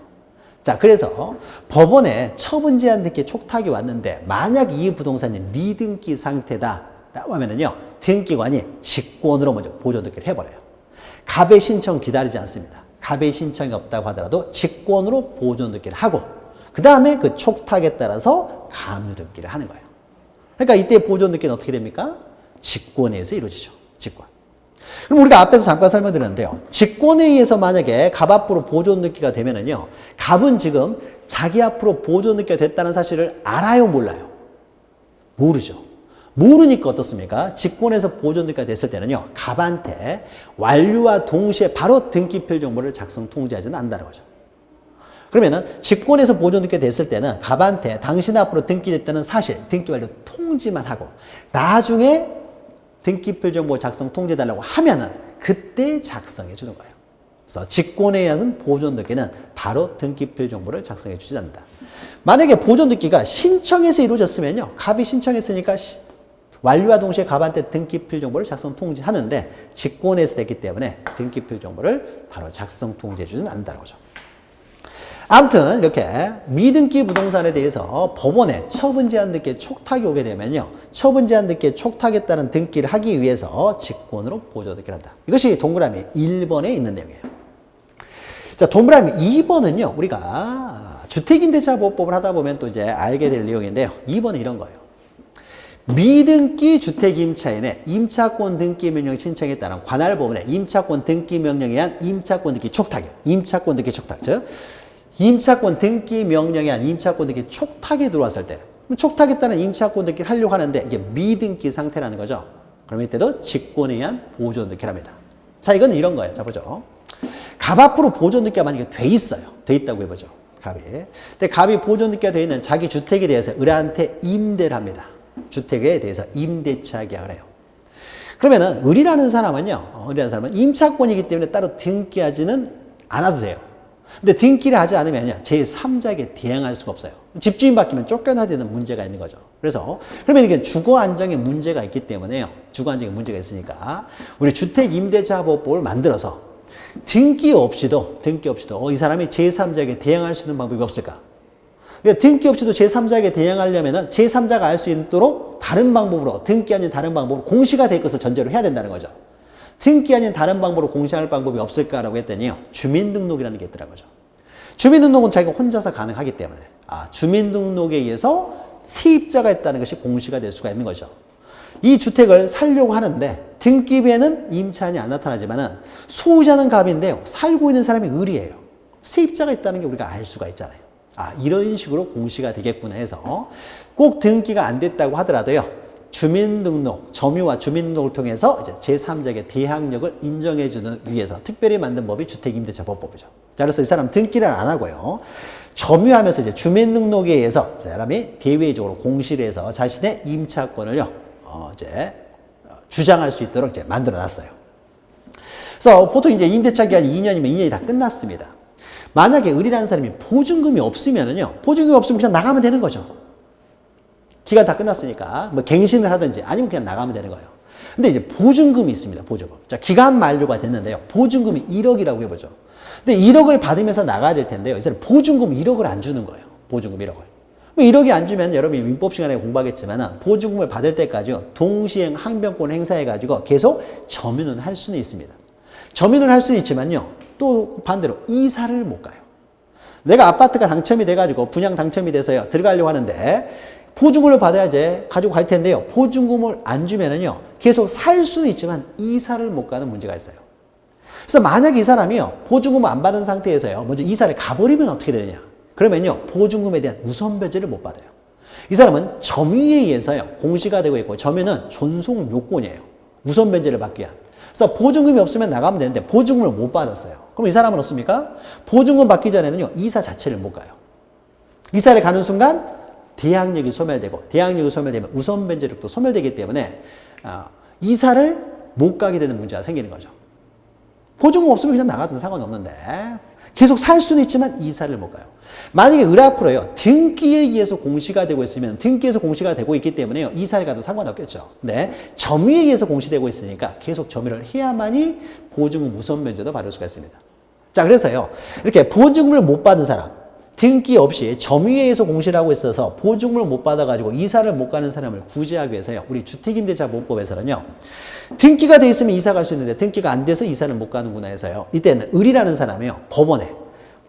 자, 그래서 법원에 처분 제한 등기 촉탁이 왔는데, 만약 이 부동산이 미등기 상태다 라고 하면은요, 등기관이 직권으로 먼저 보존 등기를 해버려요. 갑의 신청 기다리지 않습니다. 갑의 신청이 없다고 하더라도 직권으로 보존 등기를 하고, 그 다음에 그 촉탁에 따라서 가압류 등기를 하는 거예요. 그러니까 이때 보존 등기는 어떻게 됩니까? 직권에 의해서 이루어지죠. 직권. 그럼 우리가 앞에서 잠깐 설명드렸는데요, 직권에 의해서 만약에 갑 앞으로 보존 등기가 되면은요, 갑은 지금 자기 앞으로 보존 등기가 됐다는 사실을 알아요, 몰라요? 모르죠. 모르니까 어떻습니까? 직권에서 보존 등기가 됐을 때는요, 갑한테 완료와 동시에 바로 등기필 정보를 작성 통지하지는 않는다는 거죠. 그러면은 직권에서 보존 등기가 됐을 때는 갑한테 당신 앞으로 등기됐다는 사실, 등기 완료 통지만 하고, 나중에 등기필 정보 작성 통지해달라고 하면은 그때 작성해 주는 거예요. 그래서 직권에 의한 보존 등기는 바로 등기필 정보를 작성해 주지 않는다. 만약에 보존 등기가 신청해서 이루어졌으면요, 갑이 신청했으니까 완료와 동시에 갑한테 등기필 정보를 작성 통지하는데, 직권에서 됐기 때문에 등기필 정보를 바로 작성 통지해주지는 않는다는 거죠. 아무튼 이렇게 미등기 부동산에 대해서 법원에 처분 제한 등기에 촉탁이 오게 되면요, 처분 제한 등기에 촉탁에 따른 등기를 하기 위해서 직권으로 보존 등기를 한다. 이것이 동그라미 1번에 있는 내용이에요. 자, 동그라미 2번은요, 우리가 주택임대차보호법을 하다 보면 또 이제 알게 될 내용인데요, 2번은 이런 거예요. 미등기 주택임차인의 임차권 등기 명령 신청에 따른 관할 법원의 임차권 등기 명령에 의한 임차권 등기 촉탁이요. 임차권 등기 촉탁. 즉, 임차권 등기 명령에 의한 임차권 등기 촉탁이 들어왔을 때, 촉탁에 따른 임차권 등기를 하려고 하는데 이게 미등기 상태라는 거죠. 그럼 이때도 직권에 의한 보존 등기를 합니다. 자, 이건 이런 거예요. 자, 보죠. 갑 앞으로 보존 등기가 만약에 돼 있어요. 돼 있다고 해보죠. 갑이. 근데 갑이 보존등기가 되어 있는 자기 주택에 대해서 을한테 임대를 합니다. 주택에 대해서 임대차 계약을 해요. 그러면은 을이라는 사람은 임차권이기 때문에 따로 등기하지는 않아도 돼요. 근데 등기를 하지 않으면요, 제3자에게 대항할 수가 없어요. 집주인 바뀌면 쫓겨나야 되는 문제가 있는 거죠. 그래서 그러면 이게 주거 안정에 문제가 있기 때문에요. 주거 안정에 문제가 있으니까 우리 주택임대차보호법을 만들어서 등기 없이도 이 사람이 제3자에게 대항할 수 있는 방법이 없을까? 그러니까 등기 없이도 제3자에게 대항하려면은 제3자가 알 수 있도록 다른 방법으로, 등기 아닌 다른 방법으로 공시가 될 것을 전제로 해야 된다는 거죠. 등기 아닌 다른 방법으로 공시할 방법이 없을까라고 했더니요, 주민등록이라는 게 있더라고요. 주민등록은 자기가 혼자서 가능하기 때문에 주민등록에 의해서 세입자가 있다는 것이 공시가 될 수가 있는 거죠. 이 주택을 살려고 하는데 등기부에는 임차인이 안 나타나지만은 소유자는 갑인데요, 살고 있는 사람이 을이에요. 세입자가 있다는 게 우리가 알 수가 있잖아요. 이런 식으로 공시가 되겠구나 해서 꼭 등기가 안 됐다고 하더라도요, 주민등록, 점유와 주민등록을 통해서 이제 제3자에게 대항력을 인정해주는 위해서 특별히 만든 법이 주택임대차보호법이죠. 자, 그래서 이 사람 등기를 안 하고요, 점유하면서 이제 주민등록에 의해서 이 사람이 대외적으로 공시를 해서 자신의 임차권을요, 주장할 수 있도록 이제 만들어놨어요. 그래서 보통 이제 임대차 기간이 2년이면 2년이 다 끝났습니다. 만약에 을이라는 사람이 보증금이 없으면은요, 보증금이 없으면 그냥 나가면 되는 거죠. 기간 다 끝났으니까 뭐 갱신을 하든지 아니면 그냥 나가면 되는 거예요. 근데 이제 보증금이 있습니다. 보증금. 자, 기간 만료가 됐는데요, 보증금이 1억이라고 해보죠. 근데 1억을 받으면서 나가야 될 텐데요, 이 사람 보증금 1억을 안 주는 거예요. 보증금 1억을. 1억이 안 주면 여러분이 민법 시간에 공부하겠지만 보증금을 받을 때까지요, 동시행 항변권을 행사해가지고 계속 점유는 할 수는 있습니다. 점유는 할 수는 있지만요, 또 반대로 이사를 못 가요. 내가 아파트가 당첨이 돼가지고 분양 당첨이 돼서요, 들어가려고 하는데 보증금을 받아야지 가지고 갈 텐데요, 보증금을 안 주면은요, 계속 살 수는 있지만 이사를 못 가는 문제가 있어요. 그래서 만약에 이 사람이요, 보증금을 안 받은 상태에서요, 먼저 이사를 가버리면 어떻게 되느냐? 그러면요, 보증금에 대한 우선 배제를 못 받아요. 이 사람은 점유에 의해서요, 공시가 되고 있고, 점유는 존속 요건이에요. 우선 배제를 받기 위한. 그래서 보증금이 없으면 나가면 되는데 보증금을 못 받았어요. 그럼 이 사람은 어떻습니까? 보증금 받기 전에는요, 이사 자체를 못 가요. 이사를 가는 순간 대항력이 소멸되고, 대항력이 소멸되면 우선 변제력도 소멸되기 때문에 이사를 못 가게 되는 문제가 생기는 거죠. 보증금 없으면 그냥 나가도 상관없는데 계속 살 수는 있지만 이사를 못 가요. 만약에 을 앞으로요, 등기에 의해서 공시가 되고 있으면, 등기에서 공시가 되고 있기 때문에요, 이사를 가도 상관없겠죠. 근데 점유에 의해서 공시되고 있으니까 계속 점유를 해야만이 보증금 우선 변제도 받을 수가 있습니다. 자, 그래서요, 이렇게 보증금을 못 받은 사람, 등기 없이 점유에 의해서 공시를 하고 있어서 보증금을 못 받아가지고 이사를 못 가는 사람을 구제하기 위해서요, 우리 주택임대차보호법에서는요, 등기가 돼 있으면 이사 갈 수 있는데 등기가 안 돼서 이사를 못 가는구나 해서요, 이때는 을이라는 사람이요, 법원에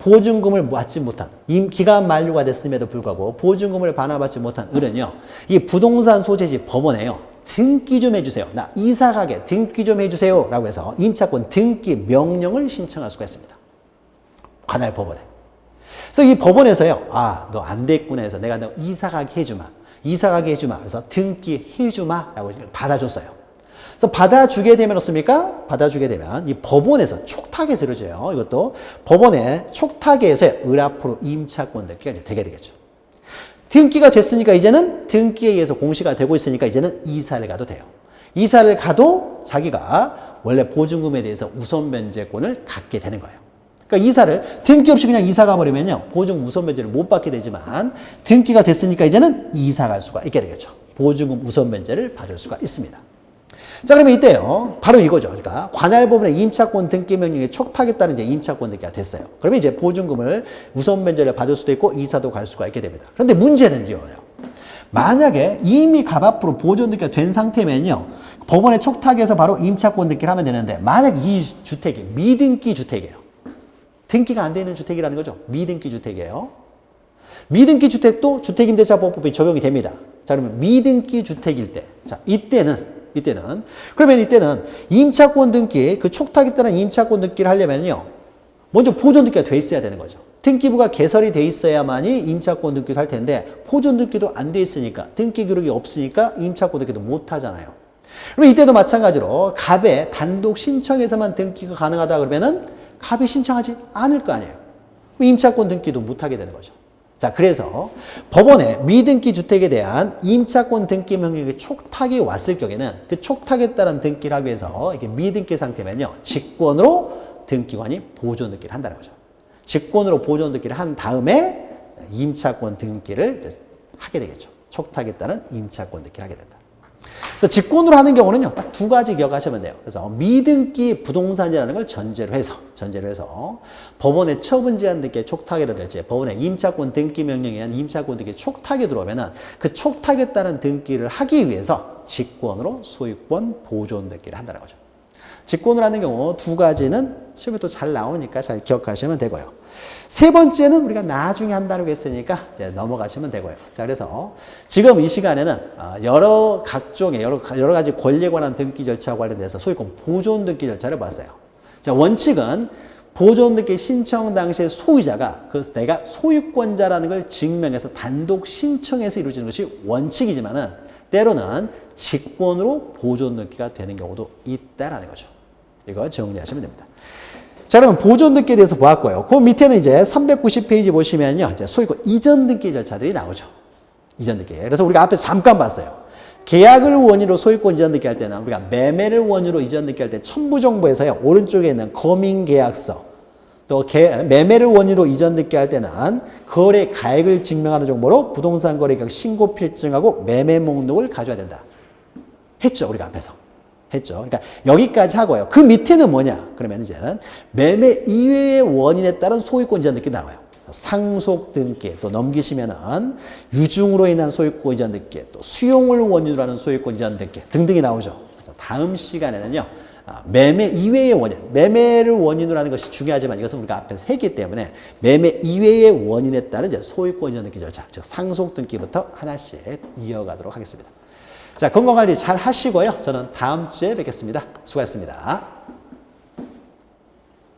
보증금을 받지 못한, 기간 만료가 됐음에도 불구하고 보증금을 반환받지 못한 을은요, 이 부동산 소재지 법원에요, 등기 좀 해주세요. 나 이사 가게 등기 좀 해주세요. 라고 해서 임차권 등기 명령을 신청할 수가 있습니다. 관할 법원에. 그래서 이 법원에서요, 너 안 됐구나 해서 내가 너 이사 가게 해주마. 이사 가게 해주마. 그래서 등기 해주마. 라고 받아줬어요. 그래서 받아주게 되면 어떻습니까? 받아주게 되면 이 법원에서 촉탁에서 이루어져요. 이것도 법원의 촉탁에서 을 앞으로 임차권 등기가 이제 되게 되겠죠. 등기가 됐으니까 이제는 등기에 의해서 공시가 되고 있으니까 이제는 이사를 가도 돼요. 이사를 가도 자기가 원래 보증금에 대해서 우선 변제권을 갖게 되는 거예요. 그러니까 이사를 등기 없이 그냥 이사 가버리면요, 보증금 우선 변제를 못 받게 되지만 등기가 됐으니까 이제는 이사 갈 수가 있게 되겠죠. 보증금 우선 변제를 받을 수가 있습니다. 자, 그러면 이때요, 바로 이거죠. 그러니까 관할법원의 임차권 등기 명령에 촉탁에 따른 이제 임차권 등기가 됐어요. 그러면 이제 보증금을 우선 변제를 받을 수도 있고 이사도 갈 수가 있게 됩니다. 그런데 문제는요, 만약에 이미 갑 앞으로 보존 등기가 된 상태면요, 법원의 촉탁에서 바로 임차권 등기를 하면 되는데, 만약 이 주택이 미등기 주택이에요. 등기가 안 되는 주택이라는 거죠. 미등기 주택이에요. 미등기 주택도 주택임대차보호법이 적용이 됩니다. 자, 그러면 미등기 주택일 때, 자, 이때는 임차권 등기, 그 촉탁에 따른 임차권 등기를 하려면요, 먼저 보존 등기가 돼 있어야 되는 거죠. 등기부가 개설이 돼 있어야만이 임차권 등기를 할 텐데 보존 등기도 안 돼 있으니까, 등기 기록이 없으니까 임차권 등기도 못 하잖아요. 그럼 이때도 마찬가지로 갑의 단독 신청에서만 등기가 가능하다 그러면은 갑이 신청하지 않을 거 아니에요. 임차권 등기도 못하게 되는 거죠. 자, 그래서 법원에 미등기 주택에 대한 임차권 등기 명령이 촉탁이 왔을 경우에는 그 촉탁에 따른 등기를 하기 위해서 이게 미등기 상태면요, 직권으로 등기관이 보존 등기를 한다는 거죠. 직권으로 보존 등기를 한 다음에 임차권 등기를 하게 되겠죠. 촉탁에 따른 임차권 등기를 하게 된다. 그래서 직권으로 하는 경우는요, 딱 두 가지 기억하시면 돼요. 그래서 미등기 부동산이라는 걸 전제로 해서 법원의 처분 제한 등기에 촉탁이라든지 법원의 임차권 등기 명령에 의한 임차권 등기 촉탁이 들어오면은 그 촉탁에 따른 등기를 하기 위해서 직권으로 소유권 보존 등기를 한다는 거죠. 직권으로 하는 경우 두 가지는 시험에 또 잘 나오니까 잘 기억하시면 되고요. 세 번째는 우리가 나중에 한다고 했으니까 이제 넘어가시면 되고요. 자, 그래서 지금 이 시간에는 각종의 여러 가지 권리에 관한 등기 절차와 관련돼서 소유권 보존 등기 절차를 봤어요. 자, 원칙은 보존 등기 신청 당시에 소유자가 내가 소유권자라는 걸 증명해서 단독 신청해서 이루어지는 것이 원칙이지만은 때로는 직권으로 보존 등기가 되는 경우도 있다라는 거죠. 이걸 정리하시면 됩니다. 자, 그러면 보존 등기에 대해서 보았고요. 그 밑에는 이제 390페이지 보시면요, 이제 소유권 이전 등기 절차들이 나오죠. 이전 등기. 그래서 우리가 앞에서 잠깐 봤어요. 계약을 원인으로 소유권 이전 등기 할 때는 우리가 매매를 원인으로 이전 등기 할 때 첨부정보에서요, 오른쪽에 있는 검인계약서, 또 매매를 원인으로 이전 등기 할 때는 거래 가액을 증명하는 정보로 부동산 거래 계약 신고 필증하고 매매 목록을 가져야 된다. 했죠, 우리가 앞에서. 했죠. 그러니까 여기까지 하고요. 그 밑에는 뭐냐? 그러면 이제는 매매 이외의 원인에 따른 소유권 이전 등기 나와요. 상속 등기, 또 넘기시면은 유증으로 인한 소유권 이전 등기, 또 수용을 원인으로 하는 소유권 이전 등기 등등이 나오죠. 그래서 다음 시간에는요, 매매 이외의 원인, 매매를 원인으로 하는 것이 중요하지만 이것은 우리가 앞에서 했기 때문에 매매 이외의 원인에 따른 이제 소유권 이전 등기 절차, 즉 상속 등기부터 하나씩 이어가도록 하겠습니다. 자, 건강관리 잘 하시고요. 저는 다음 주에 뵙겠습니다. 수고하셨습니다.